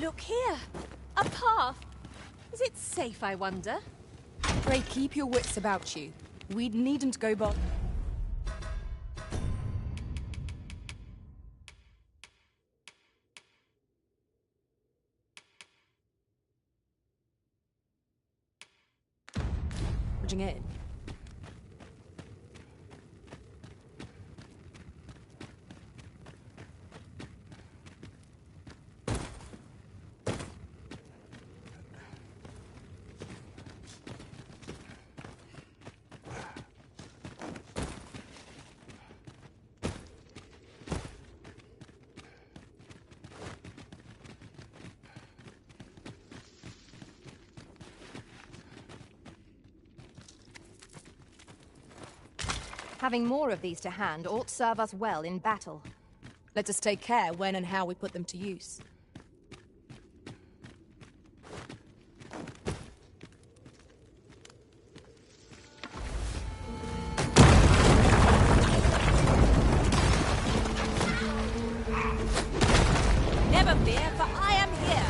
Speaker 7: Look here. A path. Is it safe, I wonder?
Speaker 20: Pray keep your wits about you. We needn't go bother. In.
Speaker 13: Having more of these to hand ought serve us well in battle.
Speaker 20: Let us take care when and how we put them to use.
Speaker 7: Never fear, for I am here.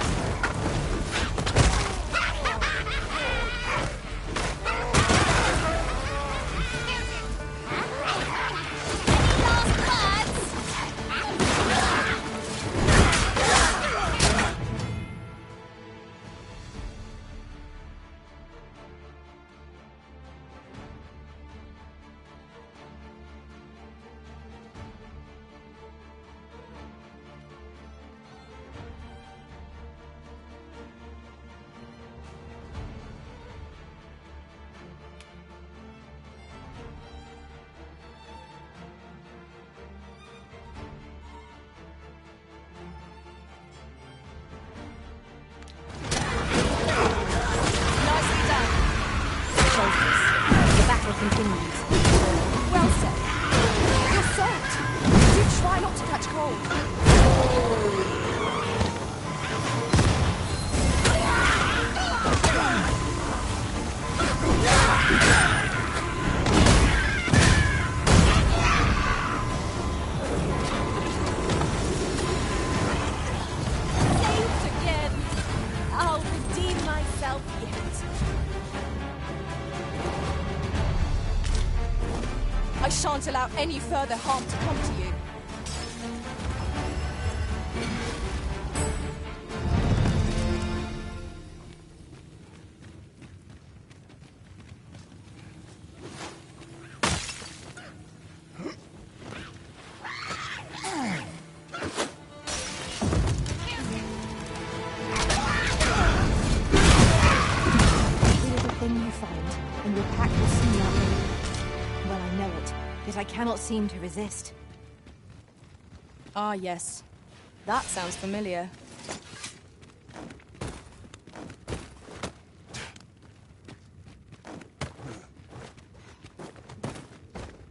Speaker 13: Continues.
Speaker 20: Well said. You're soaked. Do try not to catch cold.
Speaker 7: Saved again. I'll redeem myself yet.
Speaker 20: I shan't allow any further harm to come to you.
Speaker 13: Every little thing you find, and your pack will soon outweigh you. Well, I know it, yet I cannot seem to resist.
Speaker 20: Ah, yes. That sounds familiar.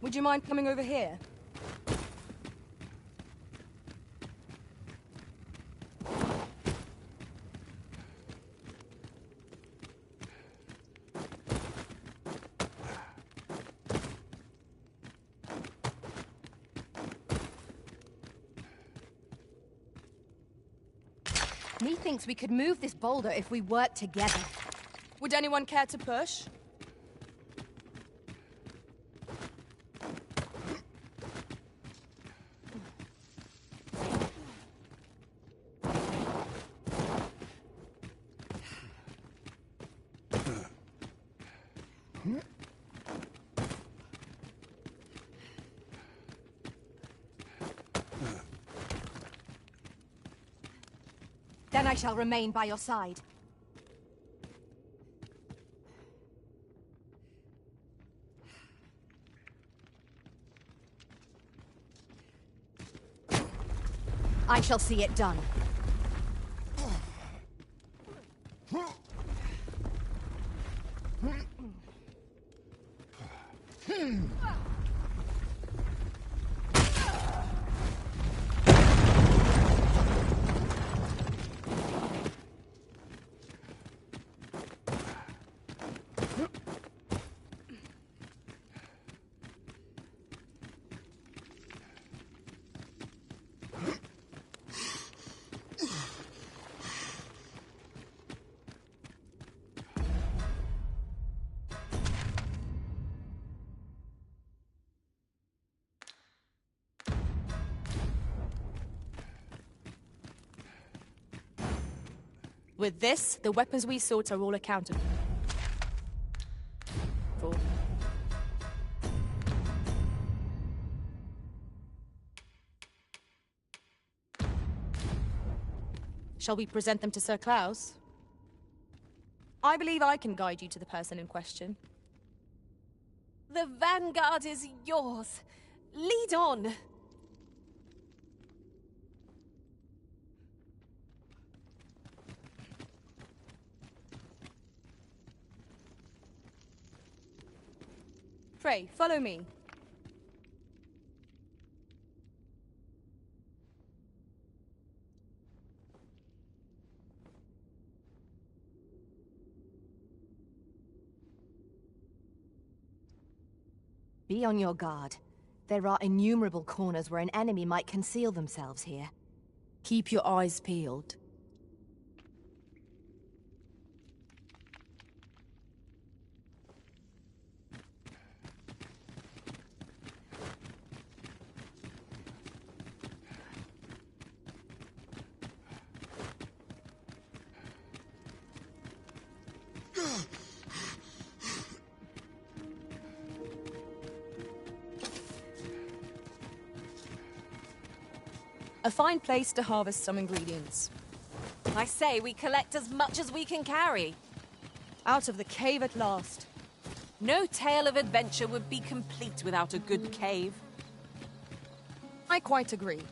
Speaker 20: Would you mind coming over here?
Speaker 13: Methinks we could move this boulder if we work together.
Speaker 20: Would anyone care to push?
Speaker 13: Then I shall remain by your side. I shall see it done.
Speaker 20: With this, the weapons we sought are all accounted for. Shall we present them to Sir Klaus? I believe I can guide you to the person in question.
Speaker 7: The vanguard is yours. Lead on.
Speaker 20: Pray, follow me.
Speaker 13: Be on your guard. There are innumerable corners where an enemy might conceal themselves here.
Speaker 20: Keep your eyes peeled. A fine place to harvest some ingredients.
Speaker 7: I say we collect as much as we can carry.
Speaker 20: Out of the cave at last.
Speaker 7: No tale of adventure would be complete without a good cave.
Speaker 20: I quite agree.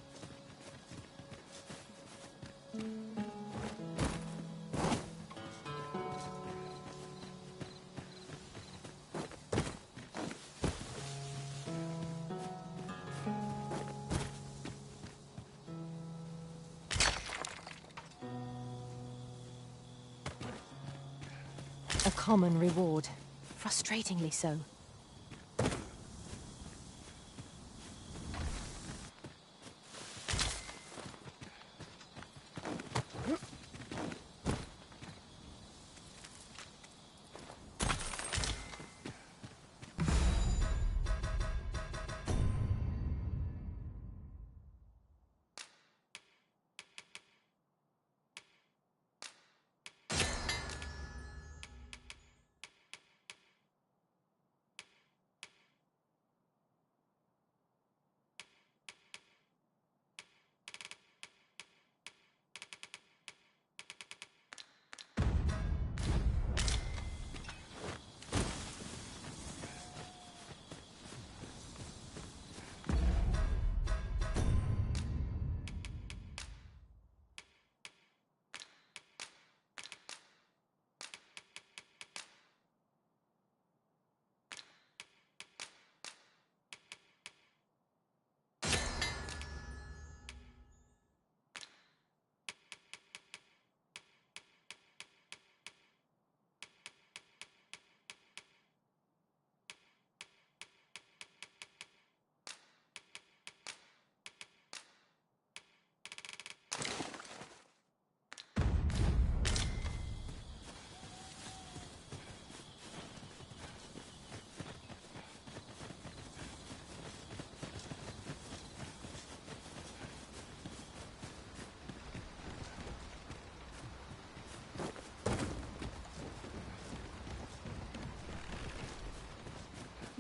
Speaker 13: A common reward. Frustratingly so.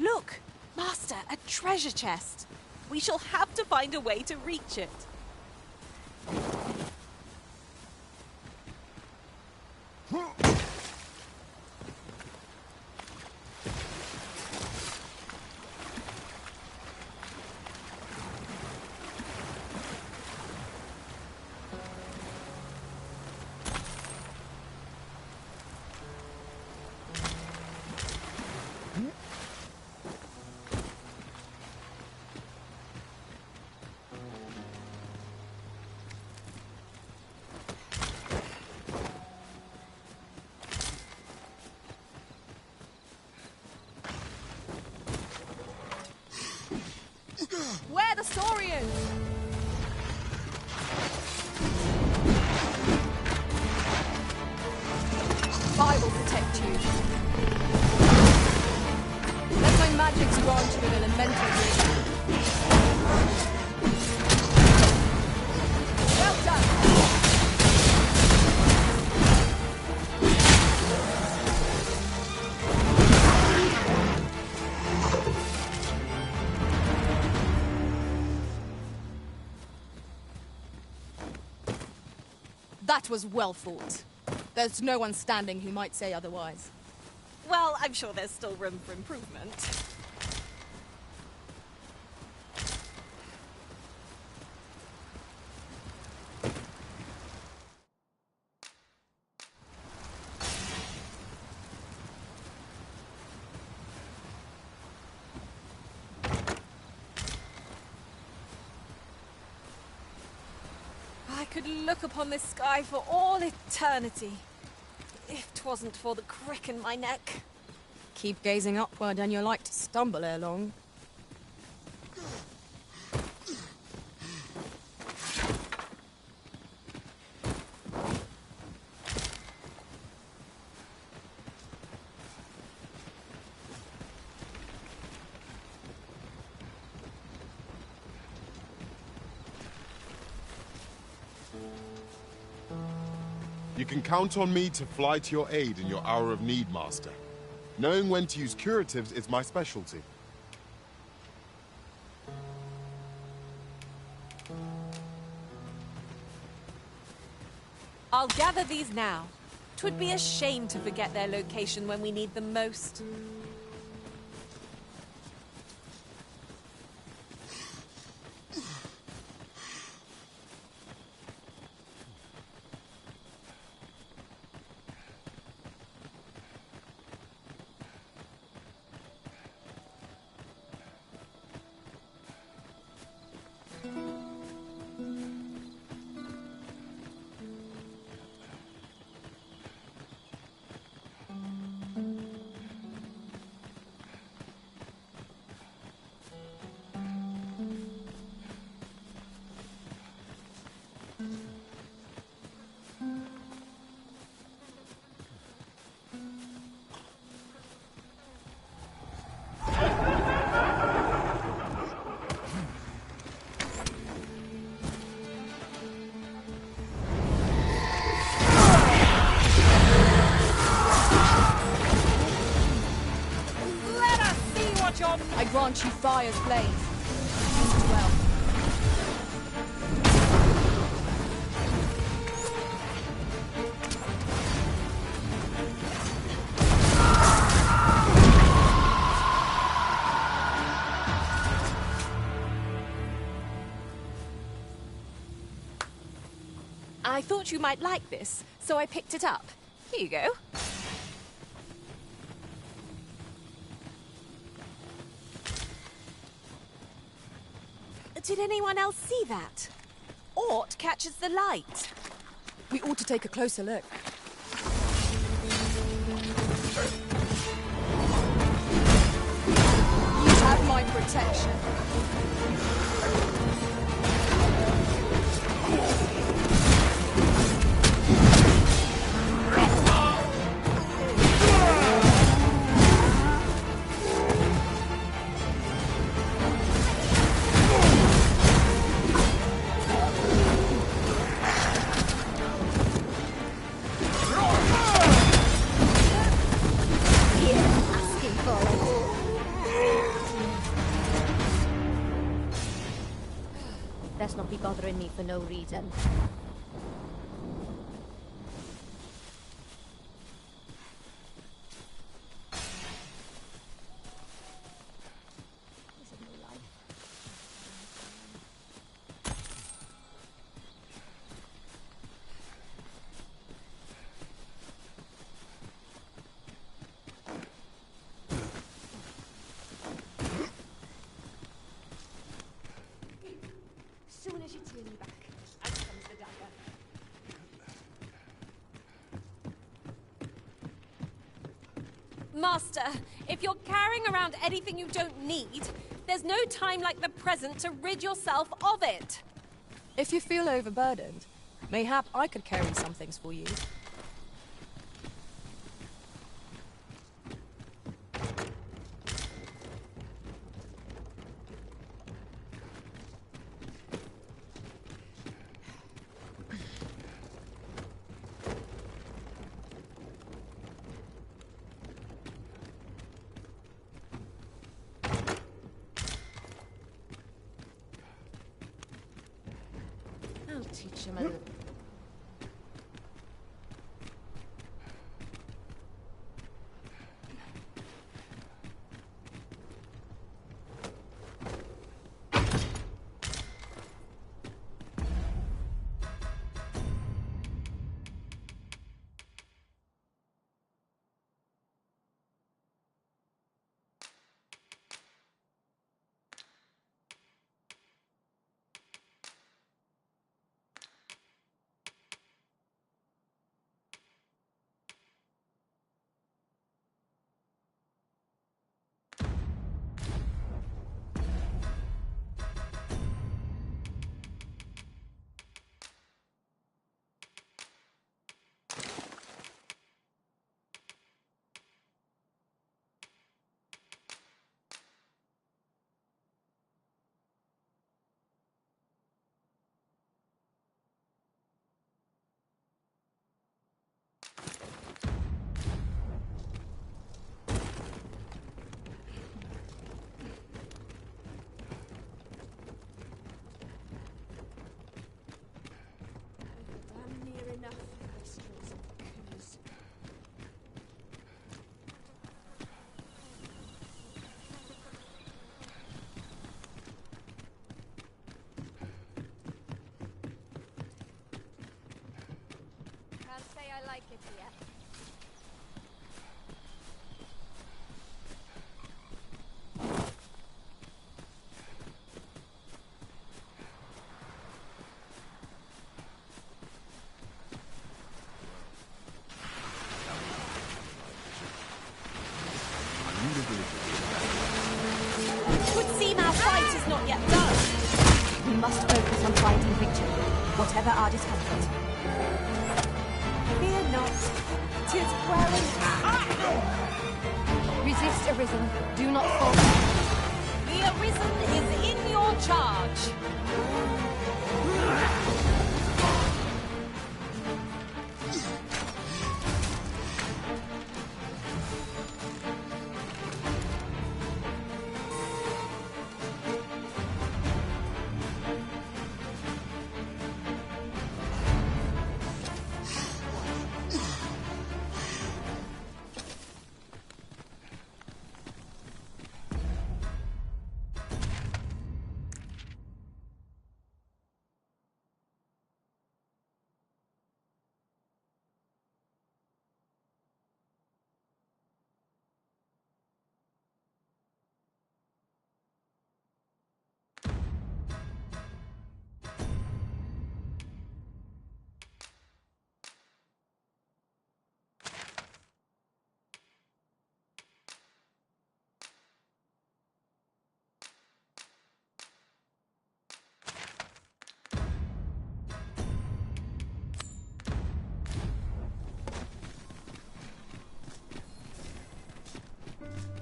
Speaker 7: Look! Master, a treasure chest. We shall have to find a way to reach it.
Speaker 20: That was well fought. There's no one standing who might say otherwise.
Speaker 7: Well, I'm sure there's still room for improvement. I could look upon this sky for all eternity, if 'twasn't for the crick in my neck.
Speaker 20: Keep gazing upward and you're like to stumble ere long.
Speaker 21: You can count on me to fly to your aid in your hour of need, Master. Knowing when to use curatives is my specialty.
Speaker 7: I'll gather these now. 'Twould be a shame to forget their location when we need them most.
Speaker 20: I grant you fire's blaze. Use it well.
Speaker 7: I thought you might like this, so I picked it up. Here you go. Did anyone else see that? Ort catches the light.
Speaker 20: We ought to take a closer look. You have my protection.
Speaker 13: Let's not be bothering me for no reason.
Speaker 5: Soon as you turn me back, out comes the dagger.
Speaker 7: Master, if you're carrying around anything you don't need, there's no time like the present to rid yourself of it.
Speaker 20: If you feel overburdened, mayhap I could carry some things for you.
Speaker 13: I'll teach him a little.
Speaker 18: I like it here.
Speaker 7: It would seem our fight is not yet done.
Speaker 13: We must focus on finding victory, whatever our discomfort.
Speaker 7: Fear not. 'Tis well in
Speaker 13: Resist, Arisen. Do not falter.
Speaker 7: The Arisen is in your charge.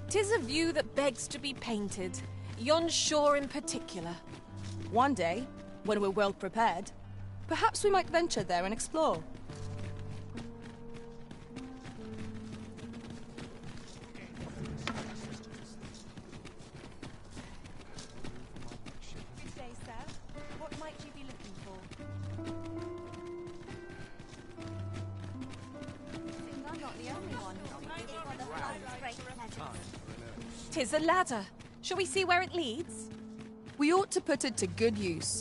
Speaker 7: Tis a view that begs to be painted, yon shore in particular.
Speaker 20: One day, when we're well prepared, perhaps we might venture there and explore.
Speaker 19: Good day, sir. What might you be looking for?
Speaker 18: I'm not the only one who's been for the flight's great pleasures.
Speaker 7: 'Tis a ladder. Shall we see where it leads?
Speaker 20: We ought to put it to good use.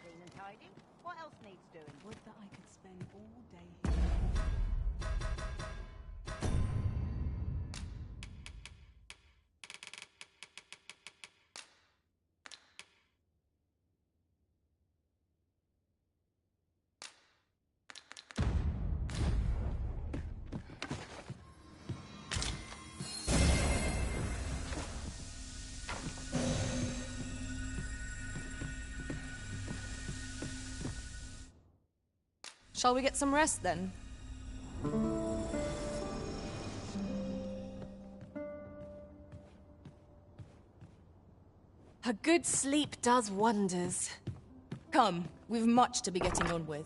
Speaker 8: Clean and tidy. What else needs doing?
Speaker 19: Would that I could spend all day here.
Speaker 20: Shall we get some rest then?
Speaker 7: A good sleep does wonders.
Speaker 20: Come, we've much to be getting on with.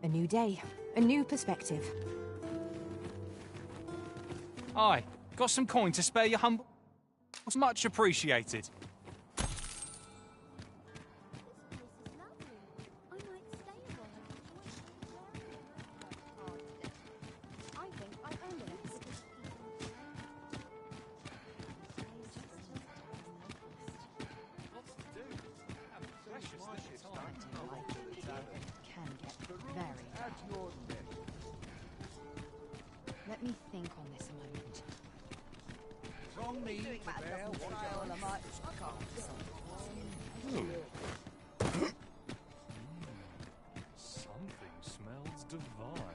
Speaker 13: A new day, a new perspective.
Speaker 15: Aye, got some coin to spare your humble... Was much appreciated.
Speaker 13: Let me think on this a moment.
Speaker 11: From me to bear what I might
Speaker 15: Something smells divine.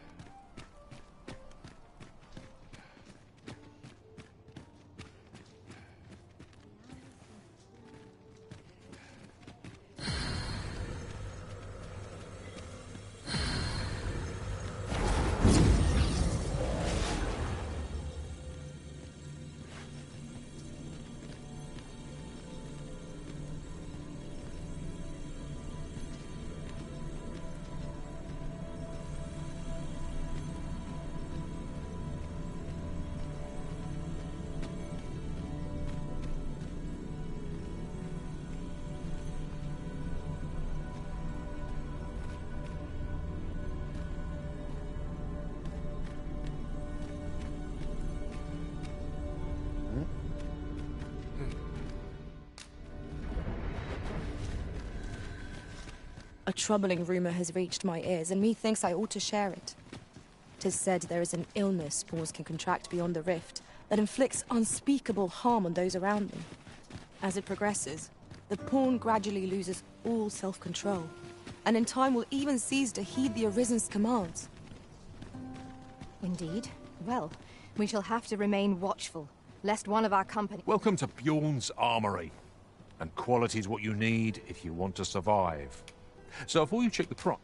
Speaker 20: A troubling rumour has reached my ears, and methinks I ought to share it. 'Tis said there is an illness pawns can contract beyond the rift that inflicts unspeakable harm on those around them. As it progresses, the pawn gradually loses all self-control, and in time will even cease to heed the Arisen's commands.
Speaker 13: Indeed. Well, we shall have to remain watchful, lest one of our company...
Speaker 16: Welcome to Bjorn's Armory. And quality's what you need if you want to survive. So before you check the price...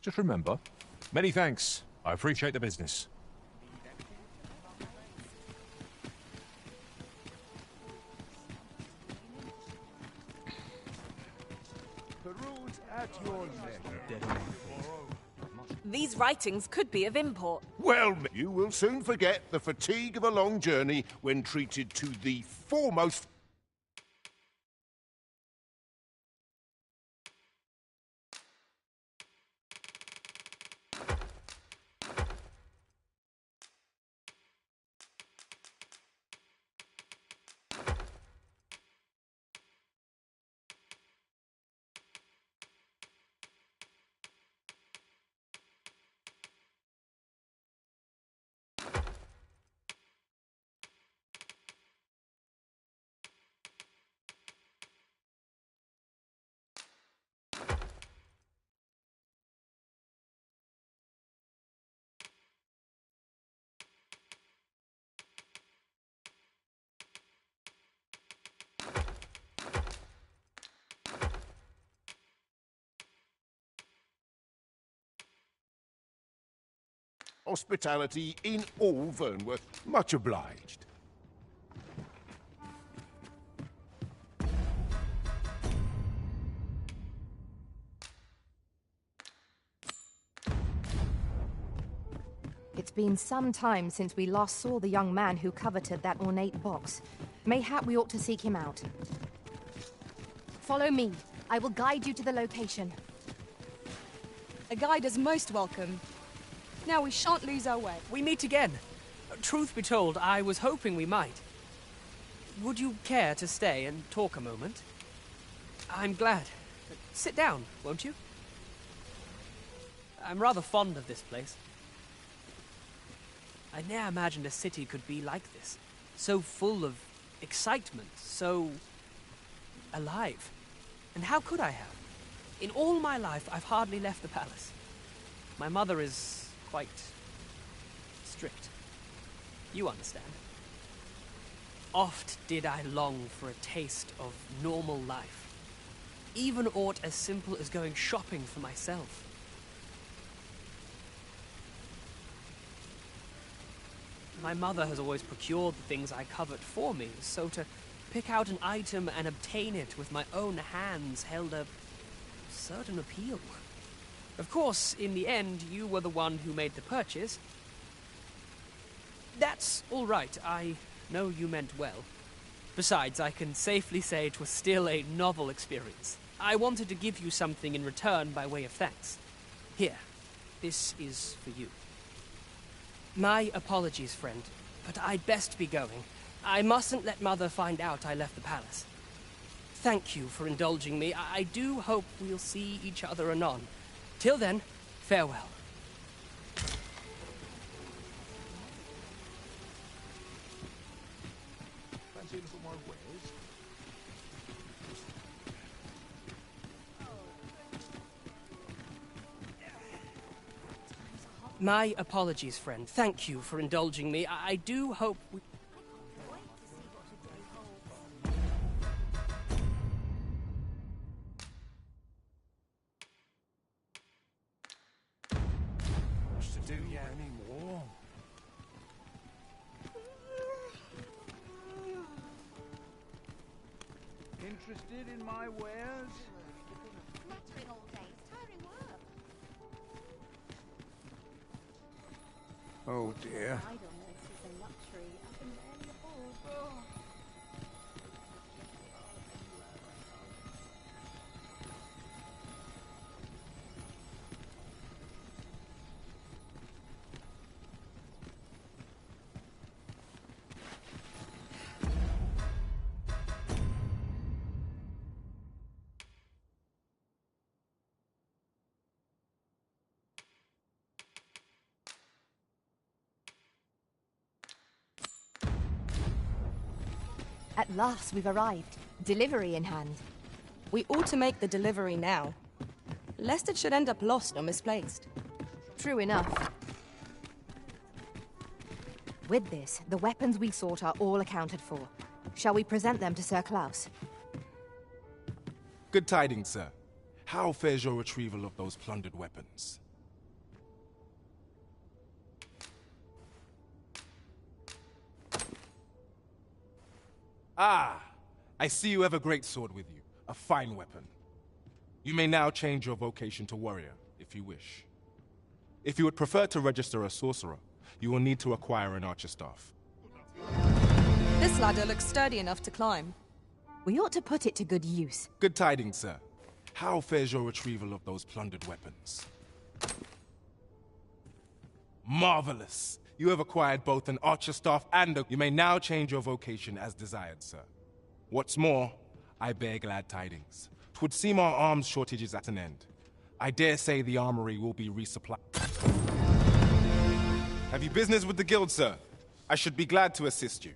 Speaker 16: Just remember, many thanks. I appreciate the business.
Speaker 1: Peruse at your leisure.
Speaker 7: These writings could be of import.
Speaker 1: Well, you will soon forget the fatigue of a long journey when treated to the foremost... hospitality in all Vernworth. Much obliged.
Speaker 13: It's been some time since we last saw the young man who coveted that ornate box. Mayhap we ought to seek him out. Follow me. I will guide you to the location.
Speaker 20: A guide is most welcome. Now we shan't lose our way.
Speaker 17: We meet again. Truth be told, I was hoping we might. Would you care to stay and talk a moment? I'm glad. Sit down, won't you? I'm rather fond of this place. I ne'er imagined a city could be like this. So full of excitement, so alive. And how could I have? In all my life, I've hardly left the palace. My mother is quite strict. You understand. Oft did I long for a taste of normal life. Even aught as simple as going shopping for myself. My mother has always procured the things I covet for me, so to pick out an item and obtain it with my own hands held a certain appeal. Of course, in the end, you were the one who made the purchase. That's all right. I know you meant well. Besides, I can safely say it was still a novel experience. I wanted to give you something in return by way of thanks. Here, this is for you. My apologies, friend, but I'd best be going. I mustn't let Mother find out I left the palace. Thank you for indulging me. I do hope we'll see each other anon. Till then, farewell.
Speaker 11: Fancy a little more wares?
Speaker 17: My apologies, friend. Thank you for indulging me. I do hope we...
Speaker 1: What's to do yet anymore?
Speaker 11: Interested in my wares?
Speaker 18: Fluttering all day. It's tiring work.
Speaker 1: Oh dear.
Speaker 3: Idleness is a luxury I can barely afford.
Speaker 13: At last, we've arrived. Delivery in hand.
Speaker 20: We ought to make the delivery now, lest it should end up lost or misplaced.
Speaker 13: True enough. With this, the weapons we sought are all accounted for. Shall we present them to Sir Klaus?
Speaker 10: Good tidings, sir. How fares your retrieval of those plundered weapons? Ah! I see you have a great sword with you. A fine weapon. You may now change your vocation to warrior, if you wish. If you would prefer to register a sorcerer, you will need to acquire an archer staff.
Speaker 20: This ladder looks sturdy enough to climb.
Speaker 13: We ought to put it to good use.
Speaker 10: Good tidings, sir. How fares your retrieval of those plundered weapons? Marvelous! You have acquired both an archer staff and a... You may now change your vocation as desired, sir. What's more, I bear glad tidings. 'Twould seem our arms shortage is at an end. I dare say the armory will be resupplied. Have you business with the guild, sir? I should be glad to assist you.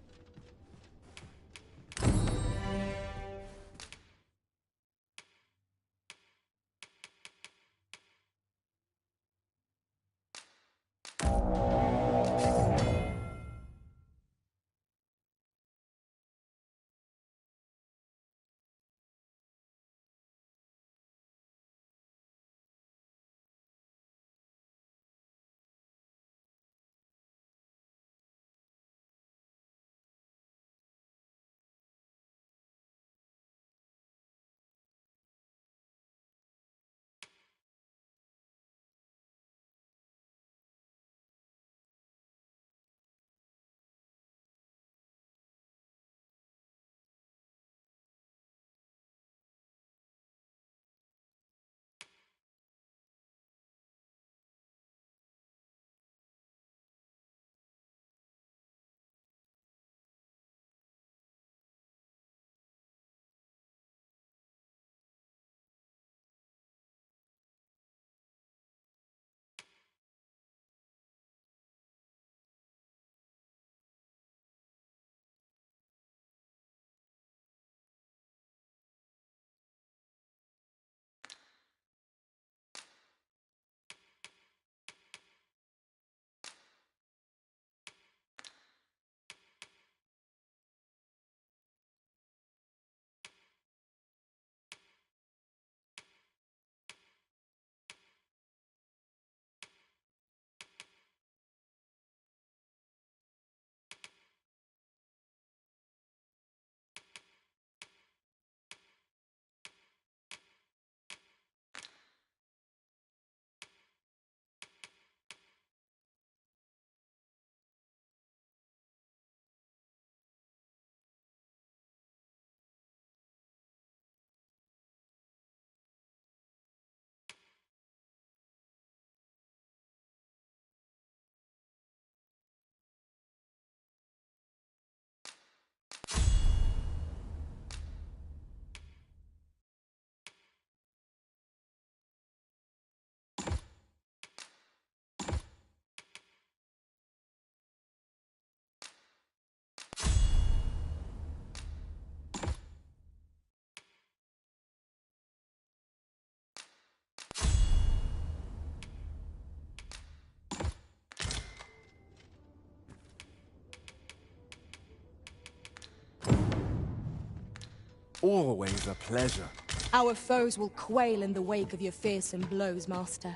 Speaker 10: Always a pleasure.
Speaker 20: Our foes will quail in the wake of your fearsome blows, Master.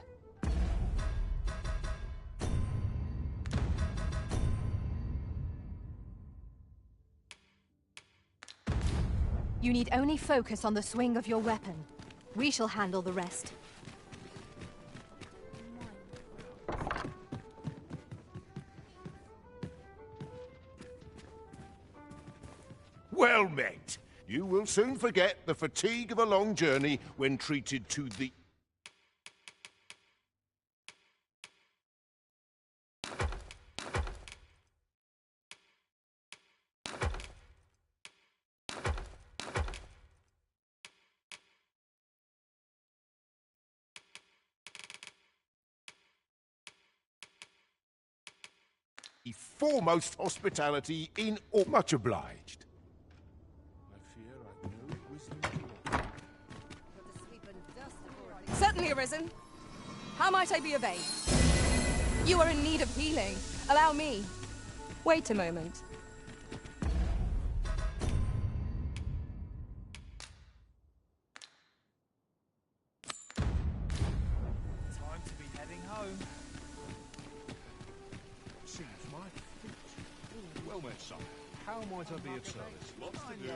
Speaker 13: You need only focus on the swing of your weapon. We shall handle the rest.
Speaker 1: Well met. You will soon forget the fatigue of a long journey when treated to the... foremost hospitality in all. Much obliged.
Speaker 6: Certainly, Arisen. How might I be of aid? You are in need of healing. Allow me.
Speaker 20: Wait a moment.
Speaker 15: Time to be heading home.
Speaker 16: Seems my feet. Well met, son. How might I be of service? Lots to do.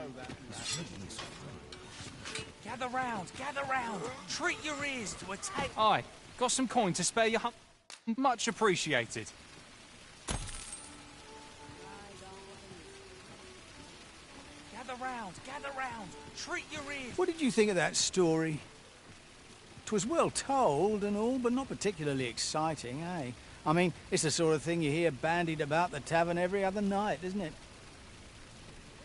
Speaker 15: Gather round, gather round. Treat your ears to a tale. Aye, got some coin to spare your much appreciated. Gather round, gather round. Treat your ears.
Speaker 11: What did you think of that story? 'Twas well told and all, but not particularly exciting, eh? I mean, it's the sort of thing you hear bandied about the tavern every other night, isn't it?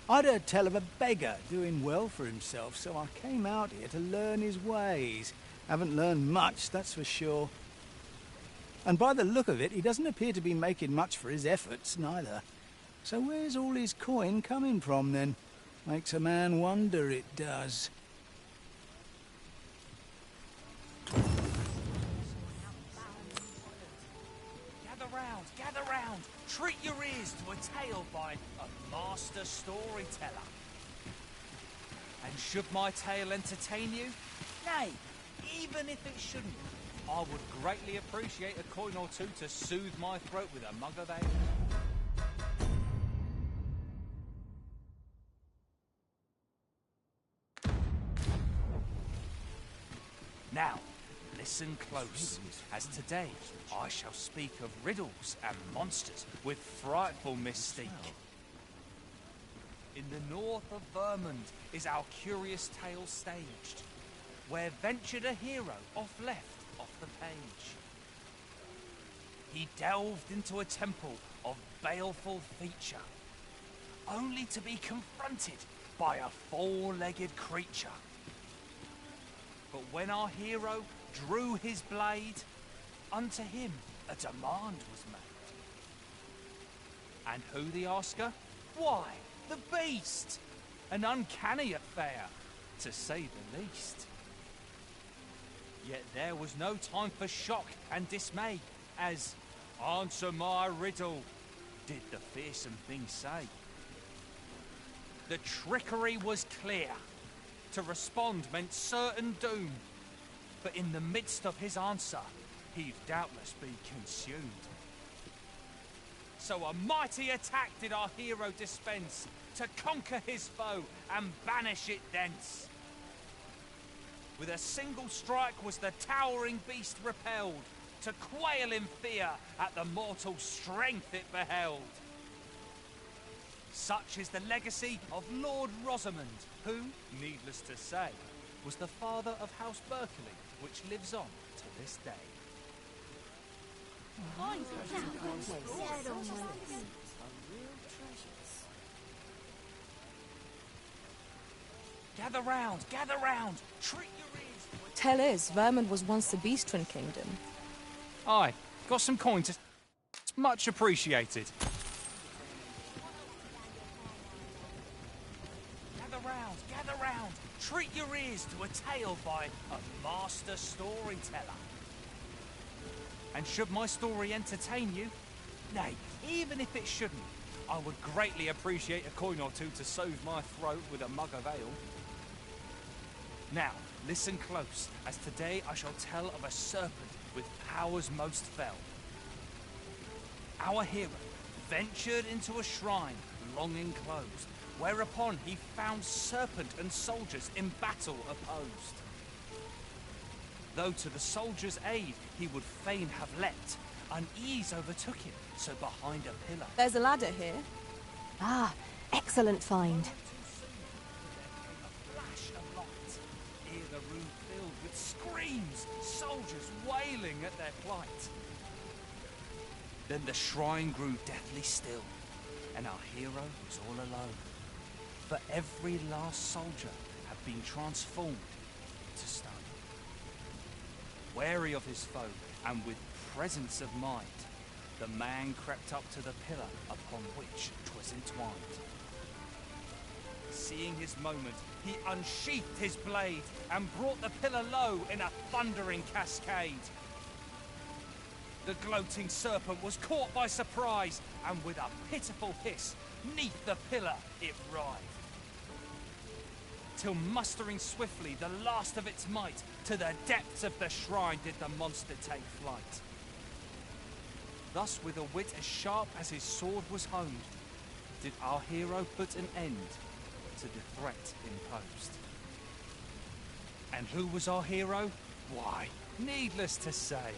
Speaker 11: I'd heard tell of a beggar doing well for himself, so I came out here to learn his ways. Haven't learned much, that's for sure. And by the look of it, he doesn't appear to be making much for his efforts, neither. So where's all his coin coming from, then? Makes a man wonder, it does.
Speaker 15: Gather round. Treat your ears to a tale by a master storyteller. And should my tale entertain you? Nay, even if it shouldn't, I would greatly appreciate a coin or two to soothe my throat with a mug of ale. Now, listen close, as today I shall speak of riddles and monsters with frightful mystique. In the north of Vermund is our curious tale staged, where ventured a hero off the page. He delved into a temple of baleful feature, only to be confronted by a four-legged creature. But when our hero drew his blade, unto him a demand was made. And who the asker? Why, the beast! An uncanny affair, to say the least. Yet there was no time for shock and dismay, as, "Answer my riddle," did the fearsome thing say. The trickery was clear. To respond meant certain doom. But in the midst of his answer, he'd doubtless be consumed. So a mighty attack did our hero dispense, to conquer his foe and banish it thence. With a single strike was the towering beast repelled, to quail in fear at the mortal strength it beheld. Such is the legacy of Lord Rosamond, who, needless to say, was the father of House Berkeley, which lives on to this day. Gather round, treat your ears.
Speaker 20: Tell is, Vermund was once the Beastren Kingdom.
Speaker 15: Aye, got some coins. It's much appreciated. Gather round, treat your ears to a tale by a master storyteller. And should my story entertain you, nay, even if it shouldn't, I would greatly appreciate a coin or two to soothe my throat with a mug of ale. Now, listen close, as today I shall tell of a serpent with powers most fell. Our hero ventured into a shrine long enclosed, whereupon he found serpent and soldiers in battle opposed. Though to the soldiers' aid he would fain have leapt, unease overtook him, so behind a pillar.
Speaker 6: There's a ladder here.
Speaker 13: Ah, excellent find.
Speaker 15: Flash of light. Here the room filled with screams, soldiers wailing at their plight. Then the shrine grew deathly still, and our hero was all alone. For every last soldier had been transformed into stone. Wary of his foe, and with presence of mind, the man crept up to the pillar upon which 'twas entwined. Seeing his moment, he unsheathed his blade, and brought the pillar low in a thundering cascade. The gloating serpent was caught by surprise, and with a pitiful hiss, 'neath the pillar it writhed. Till mustering swiftly the last of its might, to the depths of the shrine did the monster take flight. Thus, with a wit as sharp as his sword was honed, did our hero put an end to the threat imposed. And who was our hero? Why, needless to say,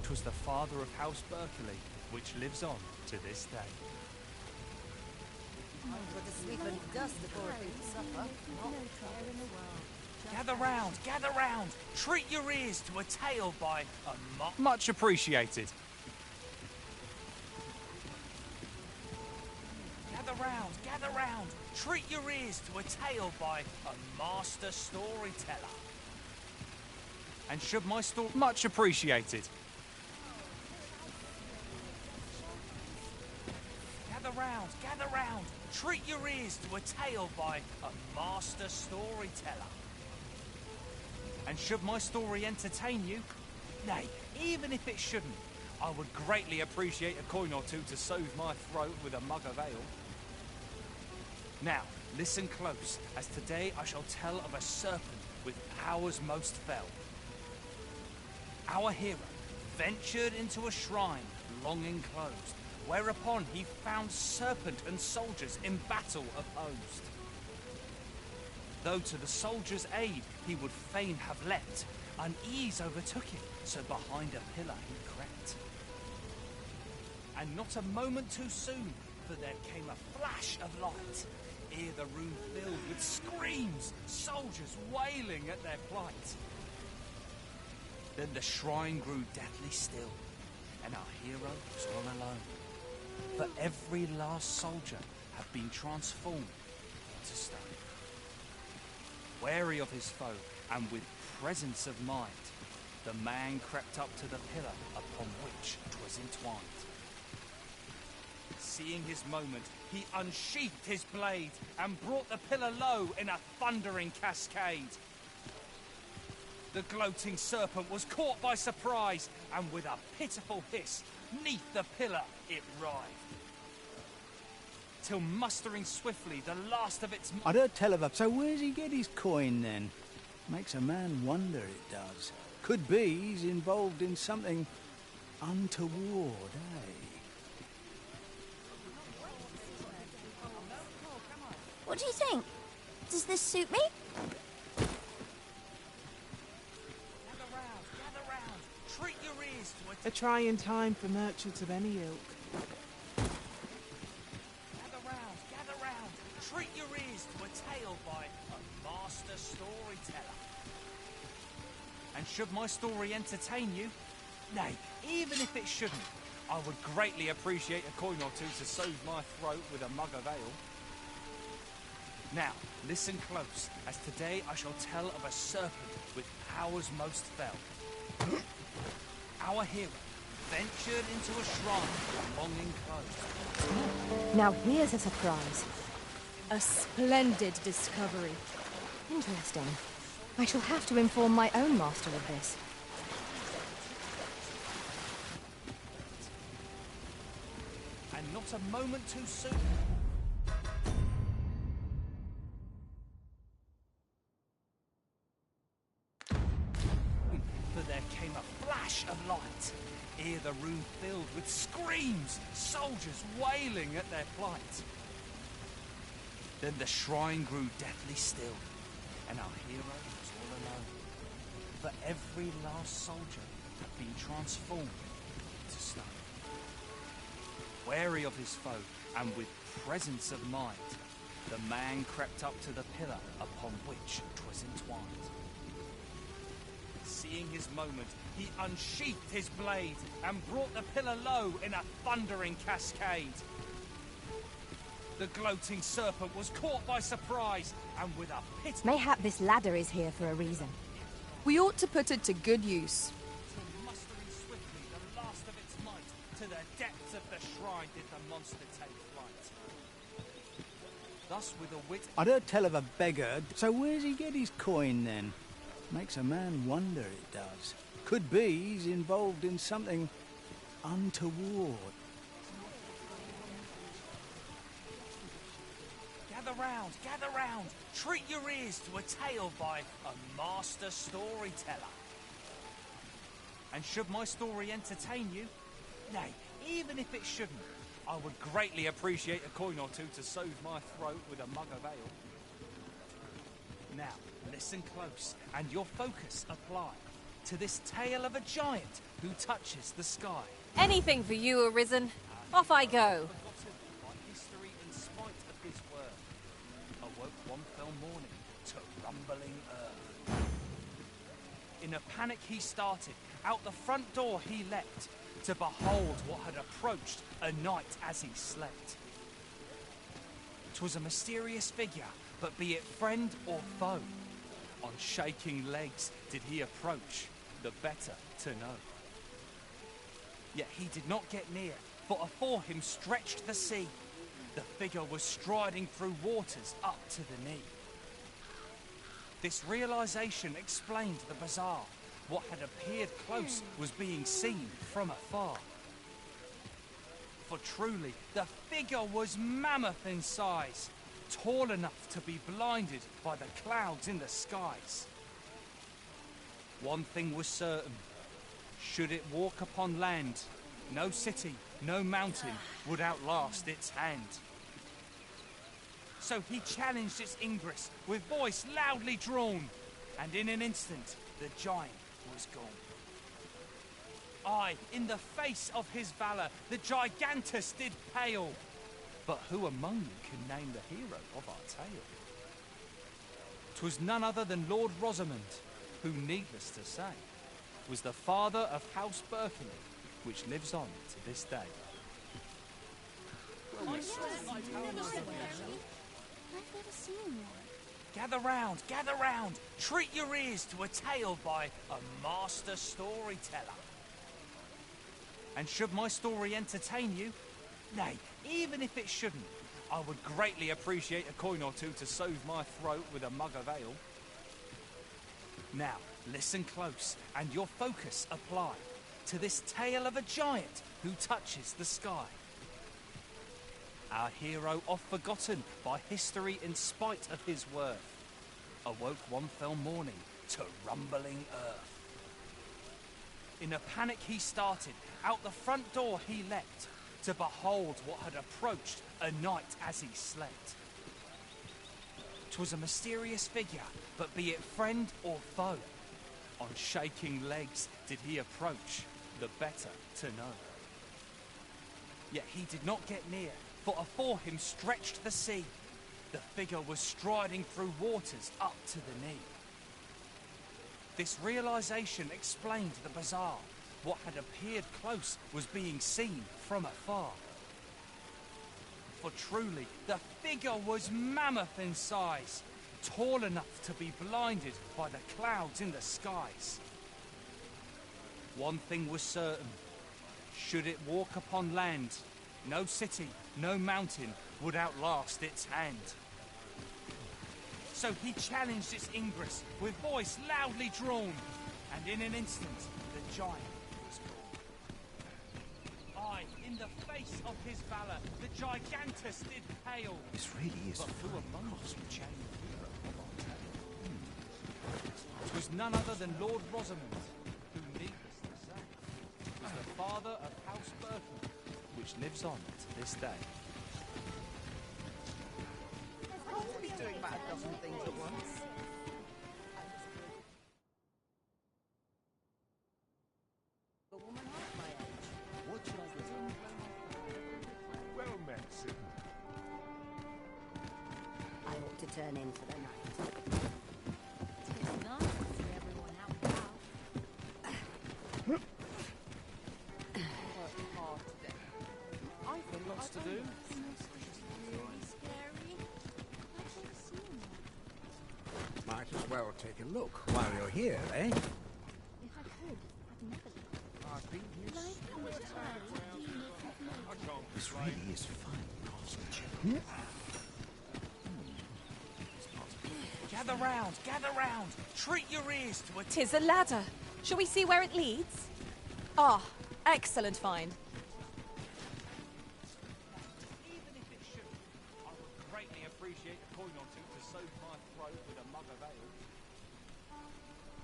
Speaker 15: 'Twas the father of House Berkeley, which lives on to this day.
Speaker 8: Put the sweep and dust before a big supper. Not care in the world.
Speaker 15: Gather round! Treat your ears to a tale by a much appreciated. Gather round! Treat your ears to a tale by a master storyteller. And should my story much appreciated. Gather round! Treat your ears to a tale by a master storyteller. And should my story entertain you, nay, even if it shouldn't, I would greatly appreciate a coin or two to soothe my throat with a mug of ale. Now, listen close, as today I shall tell of a serpent with powers most fell. Our hero ventured into a shrine long enclosed, whereupon he found serpent and soldiers in battle opposed. Though to the soldiers' aid he would fain have leapt, unease overtook him, so behind a pillar he crept. And not a moment too soon, for there came a flash of light, ere the room filled with screams, soldiers wailing at their plight. Then the shrine grew deathly still, and our hero was all alone. For every last soldier had been transformed into stone. Wary of his foe, and with presence of mind, the man crept up to the pillar upon which 'twas entwined. Seeing his moment, he unsheathed his blade, and brought the pillar low in a thundering cascade. The gloating serpent was caught by surprise, and with a pitiful hiss, 'neath the pillar it writhed. Till mustering swiftly the last of its...
Speaker 11: I don't tell of. So where's he get his coin then? Makes a man wonder, it does. Could be he's involved in something untoward, eh?
Speaker 4: What do you think? Does this suit me?
Speaker 15: Gather round, treat your ears to
Speaker 9: A trying time for merchants of any ilk.
Speaker 15: Gather round, treat your ears to a tale by a master storyteller. And should my story entertain you, nay, even if it shouldn't, I would greatly appreciate a coin or two to soothe my throat with a mug of ale. Now, listen close, as today I shall tell of a serpent with powers most fell. Our hero ventured into a shrine long enclosed.
Speaker 20: Now here's a surprise. A splendid discovery. Interesting. I shall have to inform my own master of this.
Speaker 15: And not a moment too soon. For there came a flash of light, ere the room filled with screams, soldiers wailing at their plight. Then the shrine grew deathly still, and our hero was all alone. For every last soldier had been transformed into stone. Wary of his foe, and with presence of mind, the man crept up to the pillar upon which 'twas entwined. Seeing his moment, he unsheathed his blade, and brought the pillar low in a thundering cascade. The gloating serpent was caught by surprise, and with a pit...
Speaker 20: Mayhap this ladder is here for a reason.
Speaker 6: We ought to put it to good use.
Speaker 15: Mustering swiftly the last of its might, to the depths of the shrine did the monster take flight. Thus with a wit...
Speaker 11: I don't tell of a beggar. So where's he get his coin then? Makes a man wonder, it does. Could be he's involved in something untoward.
Speaker 15: Gather round, treat your ears to a tale by a master storyteller. And should my story entertain you, nay, even if it shouldn't, I would greatly appreciate a coin or two to soothe my throat with a mug of ale. Now, listen close, and your focus apply, to this tale of a giant who touches the sky.
Speaker 7: Anything for you, Arisen. Off I go.
Speaker 15: Forgotten by history in spite of his word, awoke one fell morning to rumbling earth. In a panic he started, out the front door he leapt, to behold what had approached a night as he slept. 'Twas a mysterious figure, but be it friend or foe, on shaking legs did he approach, the better to know. Yet he did not get near, for afore him stretched the sea. The figure was striding through waters up to the knee. This realization explained the bizarre. What had appeared close was being seen from afar. For truly, the figure was mammoth in size, tall enough to be blinded by the clouds in the skies. One thing was certain. Should it walk upon land, no city, no mountain would outlast its hand. So he challenged its ingress with voice loudly drawn, and in an instant the giant was gone. Aye, in the face of his valour the gigantus did pale. But who among you can name the hero of our tale? 'Twas none other than Lord Rosamond, who, needless to say, was the father of House Berkeley, which lives on to this day.
Speaker 3: I've never seen one.
Speaker 15: Gather round, treat your ears to a tale by a master storyteller. And should my story entertain you, nay, even if it shouldn't, I would greatly appreciate a coin or two to soothe my throat with a mug of ale. Now, listen close, and your focus apply to this tale of a giant who touches the sky. Our hero, oft forgotten by history in spite of his worth, awoke one fell morning to rumbling earth. In a panic he started, out the front door he leapt, to behold what had approached a night as he slept. 'Twas a mysterious figure, but be it friend or foe, on shaking legs did he approach, the better to know. Yet he did not get near, for afore him stretched the sea. The figure was striding through waters up to the knee. This realization explained the bizarre. What had appeared close was being seen from afar. For truly, the figure was mammoth in size, tall enough to be blinded by the clouds in the skies. One thing was certain. Should it walk upon land, no city, no mountain would outlast its hand. So he challenged its ingress with voice loudly drawn, and in an instant the giant was gone. Aye, in the face of his valour, the gigantus did pale.
Speaker 16: This really is
Speaker 15: but who among us would change the hero of our tale? 'Twas none other than Lord Rosamond, who, needless to say, was the father of House Berkeley, which lives on to this day.
Speaker 8: He's doing about a dozen things at once. A woman half my age. What should I do?
Speaker 1: Well met, Sid.
Speaker 18: I ought to turn in for the night.
Speaker 3: It's nice to see everyone out and about.
Speaker 9: Worked hard today. I've got lots to do.
Speaker 3: Really scary. I've never seen one.
Speaker 11: Might as well take a look while you're here, eh?
Speaker 3: If I could, I'd never look.
Speaker 11: I've been here.
Speaker 3: Life comes to time.
Speaker 16: This really is fine craftsmanship.
Speaker 15: Gather round, treat your ears to a
Speaker 7: 'Tis a ladder. Shall we see where it leads? Ah, excellent find.
Speaker 15: Even if it shouldn't, I would greatly appreciate a coin or two to soothe my throat with a mug of ale.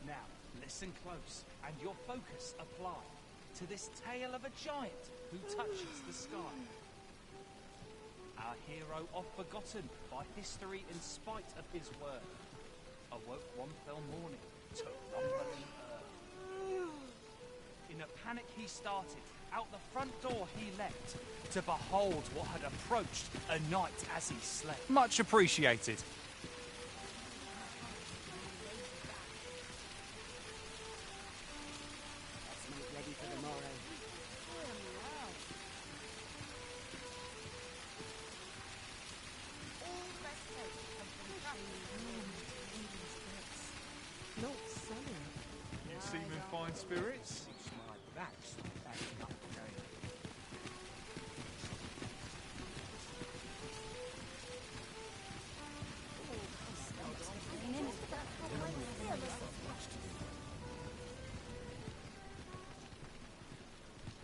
Speaker 15: Now, listen close, and your focus apply to this tale of a giant who touches the sky. Our hero, oft forgotten by history in spite of his word, awoke one fell morning to rumbling earth. panic he started, out the front door he leapt, to behold what had approached a knight as he slept. Much appreciated.
Speaker 14: Let's make ready for the morrow.
Speaker 20: Not selling.
Speaker 15: You seem in fine spirits.
Speaker 11: That's not the game.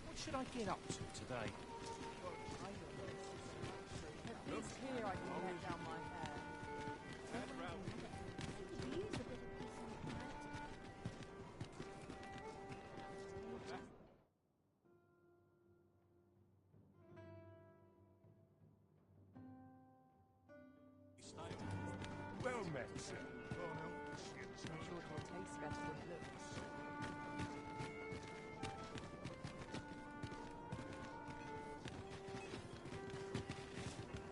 Speaker 16: What should I get up to today?
Speaker 9: At least here I can let down my hair.
Speaker 1: Well met, sir.
Speaker 9: I'm sure it will taste better than it looks.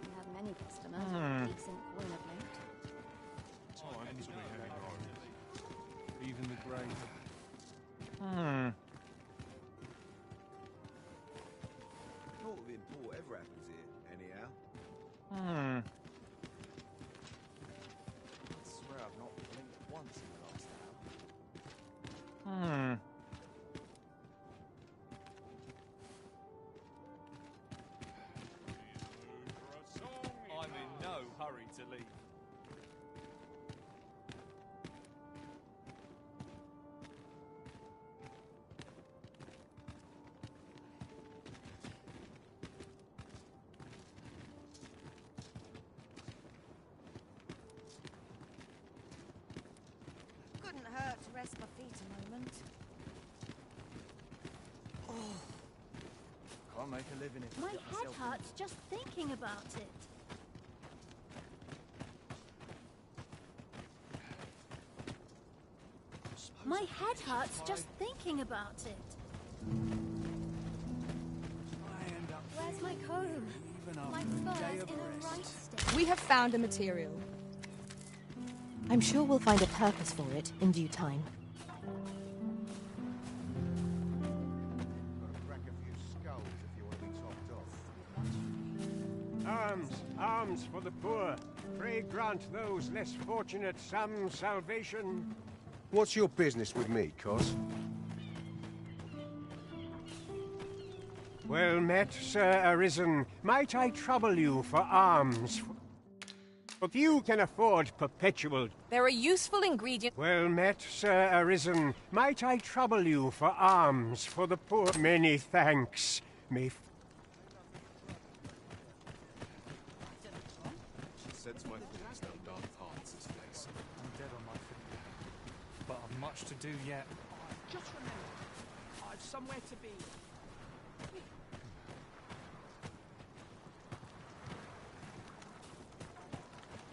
Speaker 20: We have many customers with decent coin of late.
Speaker 16: Time to be heading on.
Speaker 10: Even the grave.
Speaker 22: Naught of import ever happens here, anyhow.
Speaker 15: I swear I've not blinked once in the last hour. I'm in no hurry to leave.
Speaker 12: Couldn't hurt to rest my feet a moment.
Speaker 11: Can't make a living if
Speaker 3: My
Speaker 11: you get
Speaker 3: head
Speaker 11: myself
Speaker 3: hurts just thinking about it. My head hurts just thinking about it. Where's my comb? My fur's in a right state.
Speaker 20: We have found a material. I'm sure we'll find a purpose for it in due time.
Speaker 21: Crack a few skulls if you want to be topped off.
Speaker 23: Arms, arms for the poor. Pray grant those less fortunate some salvation.
Speaker 1: What's your business with me, Cos?
Speaker 23: Well met, Sir Arisen. Might I trouble you for alms? If you can afford perpetual...
Speaker 7: They're a useful ingredient.
Speaker 23: Well met, Sir Arisen. Might I trouble you for alms for the poor? Many thanks. May...
Speaker 16: She sets my thoughts down dark paths, his face.
Speaker 15: I'm dead on my feet. But I've much to do yet.
Speaker 17: Just remember, I've somewhere to be.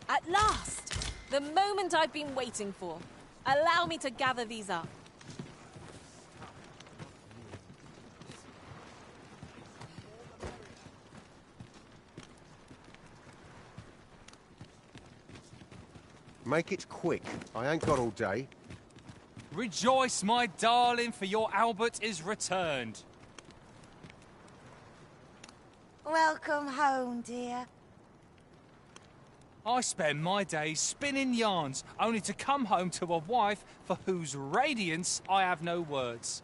Speaker 7: At last! The moment I've been waiting for. Allow me to gather these up.
Speaker 1: Make it quick. I ain't got all day.
Speaker 15: Rejoice, my darling, for your Albert is returned.
Speaker 12: Welcome home, dear.
Speaker 15: I spend my days spinning yarns, only to come home to a wife for whose radiance I have no words.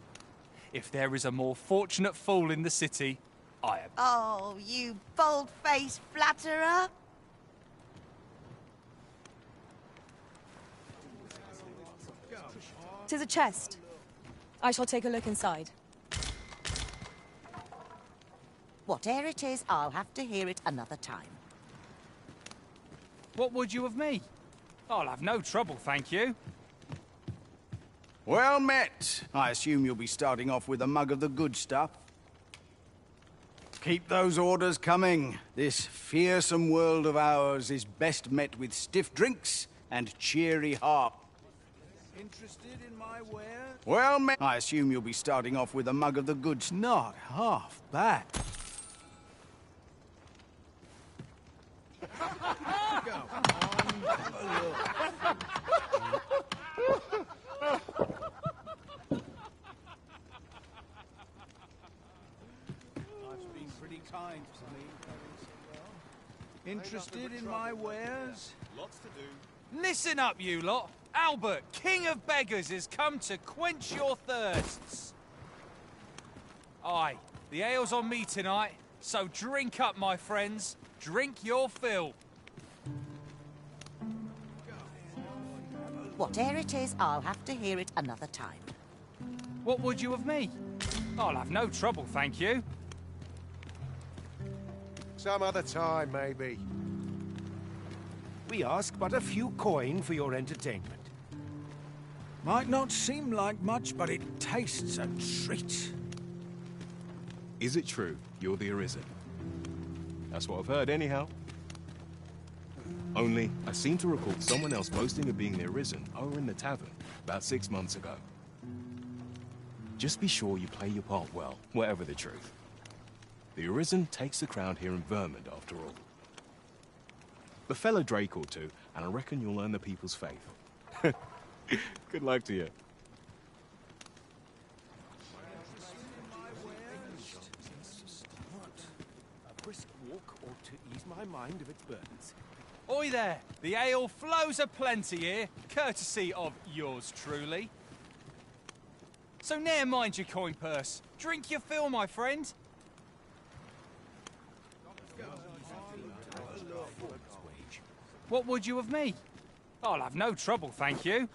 Speaker 15: If there is a more fortunate fool in the city, I am.
Speaker 12: Oh, you bold-faced flatterer.
Speaker 20: 'Tis a chest. I shall take a look inside.
Speaker 12: Whatever it is, I'll have to hear it another time.
Speaker 15: What would you of me? I'll have no trouble, thank you.
Speaker 11: Well met. I assume you'll be starting off with a mug of the good stuff. Keep those orders coming. This fearsome world of ours is best met with stiff drinks and cheery heart. Interested in my wares? Well, I assume you'll be starting off with a mug of the goods. Not half bad. Go on, have a look. Life's been pretty kind to me. Interested in my wares?
Speaker 22: Lots to do.
Speaker 15: Listen up, you lot. Albert, King of Beggars, has come to quench your thirsts. Aye, the ale's on me tonight, so drink up, my friends. Drink your fill.
Speaker 12: Whatever it is, I'll have to hear it another time.
Speaker 15: What would you of me? I'll have no trouble, thank you.
Speaker 23: Some other time, maybe. We ask but a few coin for your entertainment.
Speaker 11: Might not seem like much, but it tastes a treat.
Speaker 10: Is it true you're the Arisen? That's what I've heard, anyhow. Only, I seem to recall someone else boasting of being the Arisen over in the tavern about 6 months ago. Just be sure you play your part well, whatever the truth. The Arisen takes the crown here in Vermund, after all. The fellow Drake or two, and I reckon you'll earn the people's faith. Good luck to you.
Speaker 23: A brisk walk ought to ease my mind of its burdens.
Speaker 15: Oi there! The ale flows aplenty here, courtesy of yours truly. So ne'er mind your coin purse. Drink your fill, my friend. What would you of me? I'll have no trouble, thank you.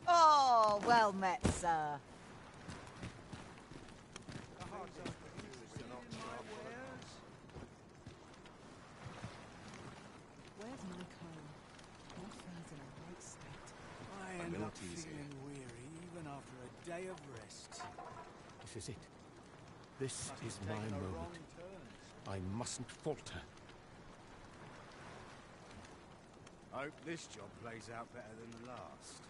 Speaker 12: Oh, well met, sir.
Speaker 18: Where's my comb? My fur's in a right state.
Speaker 11: I end up feeling weary even after a day of rest.
Speaker 23: This is it. This is my moment. I mustn't falter.
Speaker 11: Hope this job plays out better than the last.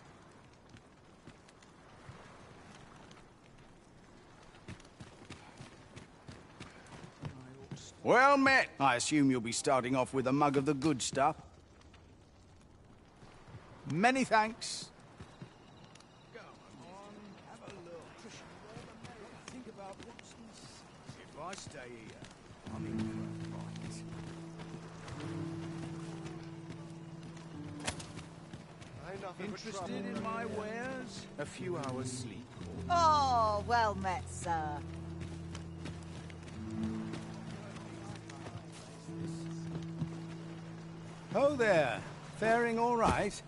Speaker 11: Well met. I assume you'll be starting off with a mug of the good stuff. Many thanks. Go on, have a look. Think about what's if I stay here, I'm in for a fight. Interested in my wares?
Speaker 23: A few hours sleep.
Speaker 12: Oh, well met, sir.
Speaker 11: Oh there, faring all right?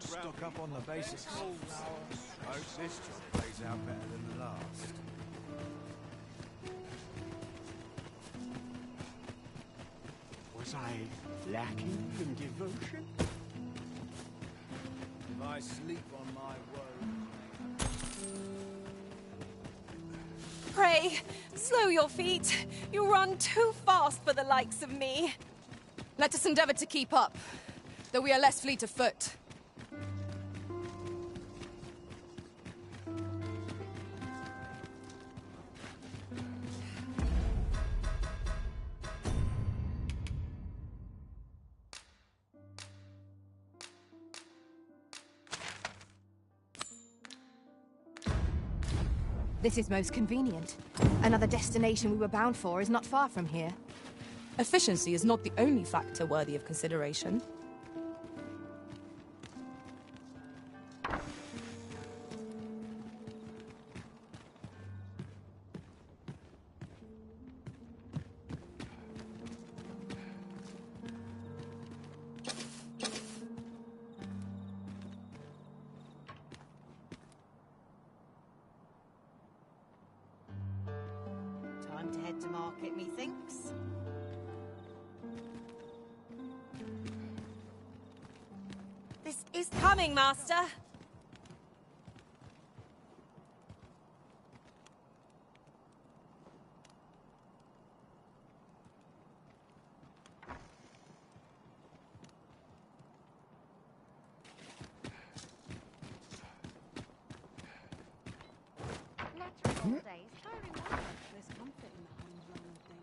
Speaker 11: Stock up on the basics. Hope this job plays out better than the last.
Speaker 23: Was I lacking in devotion?
Speaker 11: If I sleep on my woe.
Speaker 7: Pray, slow your feet. You run too fast for the likes of me.
Speaker 20: Let us endeavor to keep up, though we are less fleet of foot.
Speaker 13: This is most convenient. Another destination we were bound for is not far from here.
Speaker 20: Efficiency is not the only factor worthy of consideration.
Speaker 12: Time to head to market, methinks. This is
Speaker 7: Coming, Master.
Speaker 18: All day is tiring work. There's comfort in the homegrown thing.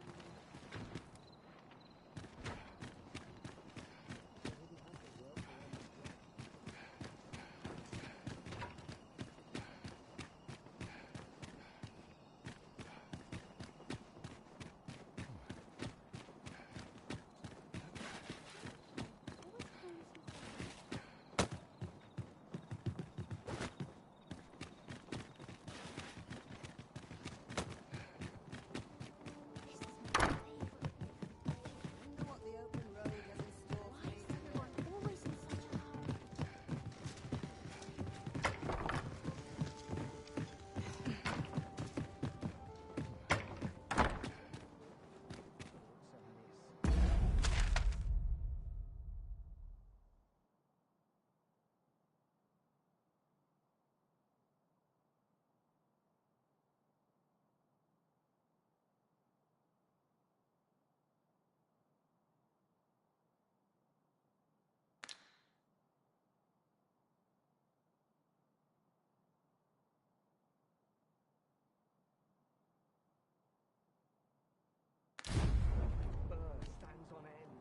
Speaker 17: Stands on end.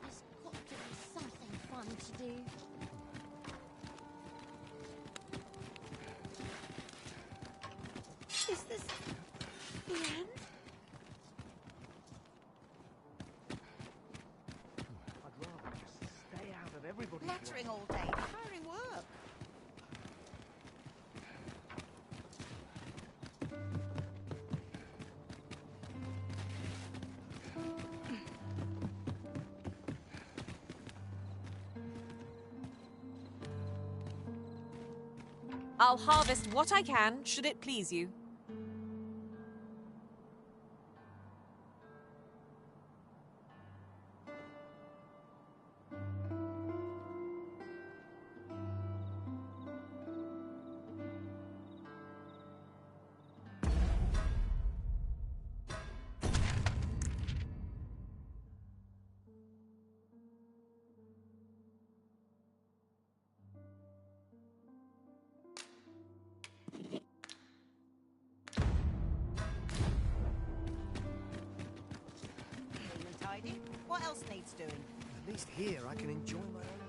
Speaker 18: There's got to be something fun to do. Is this the end?
Speaker 17: I'd rather just stay out of everybody's
Speaker 12: Nattering
Speaker 17: way.
Speaker 12: all day, tiring work.
Speaker 7: I'll harvest what I can, should it please you.
Speaker 12: Clean and tidy. What else needs doing?
Speaker 2: At least here I can enjoy my own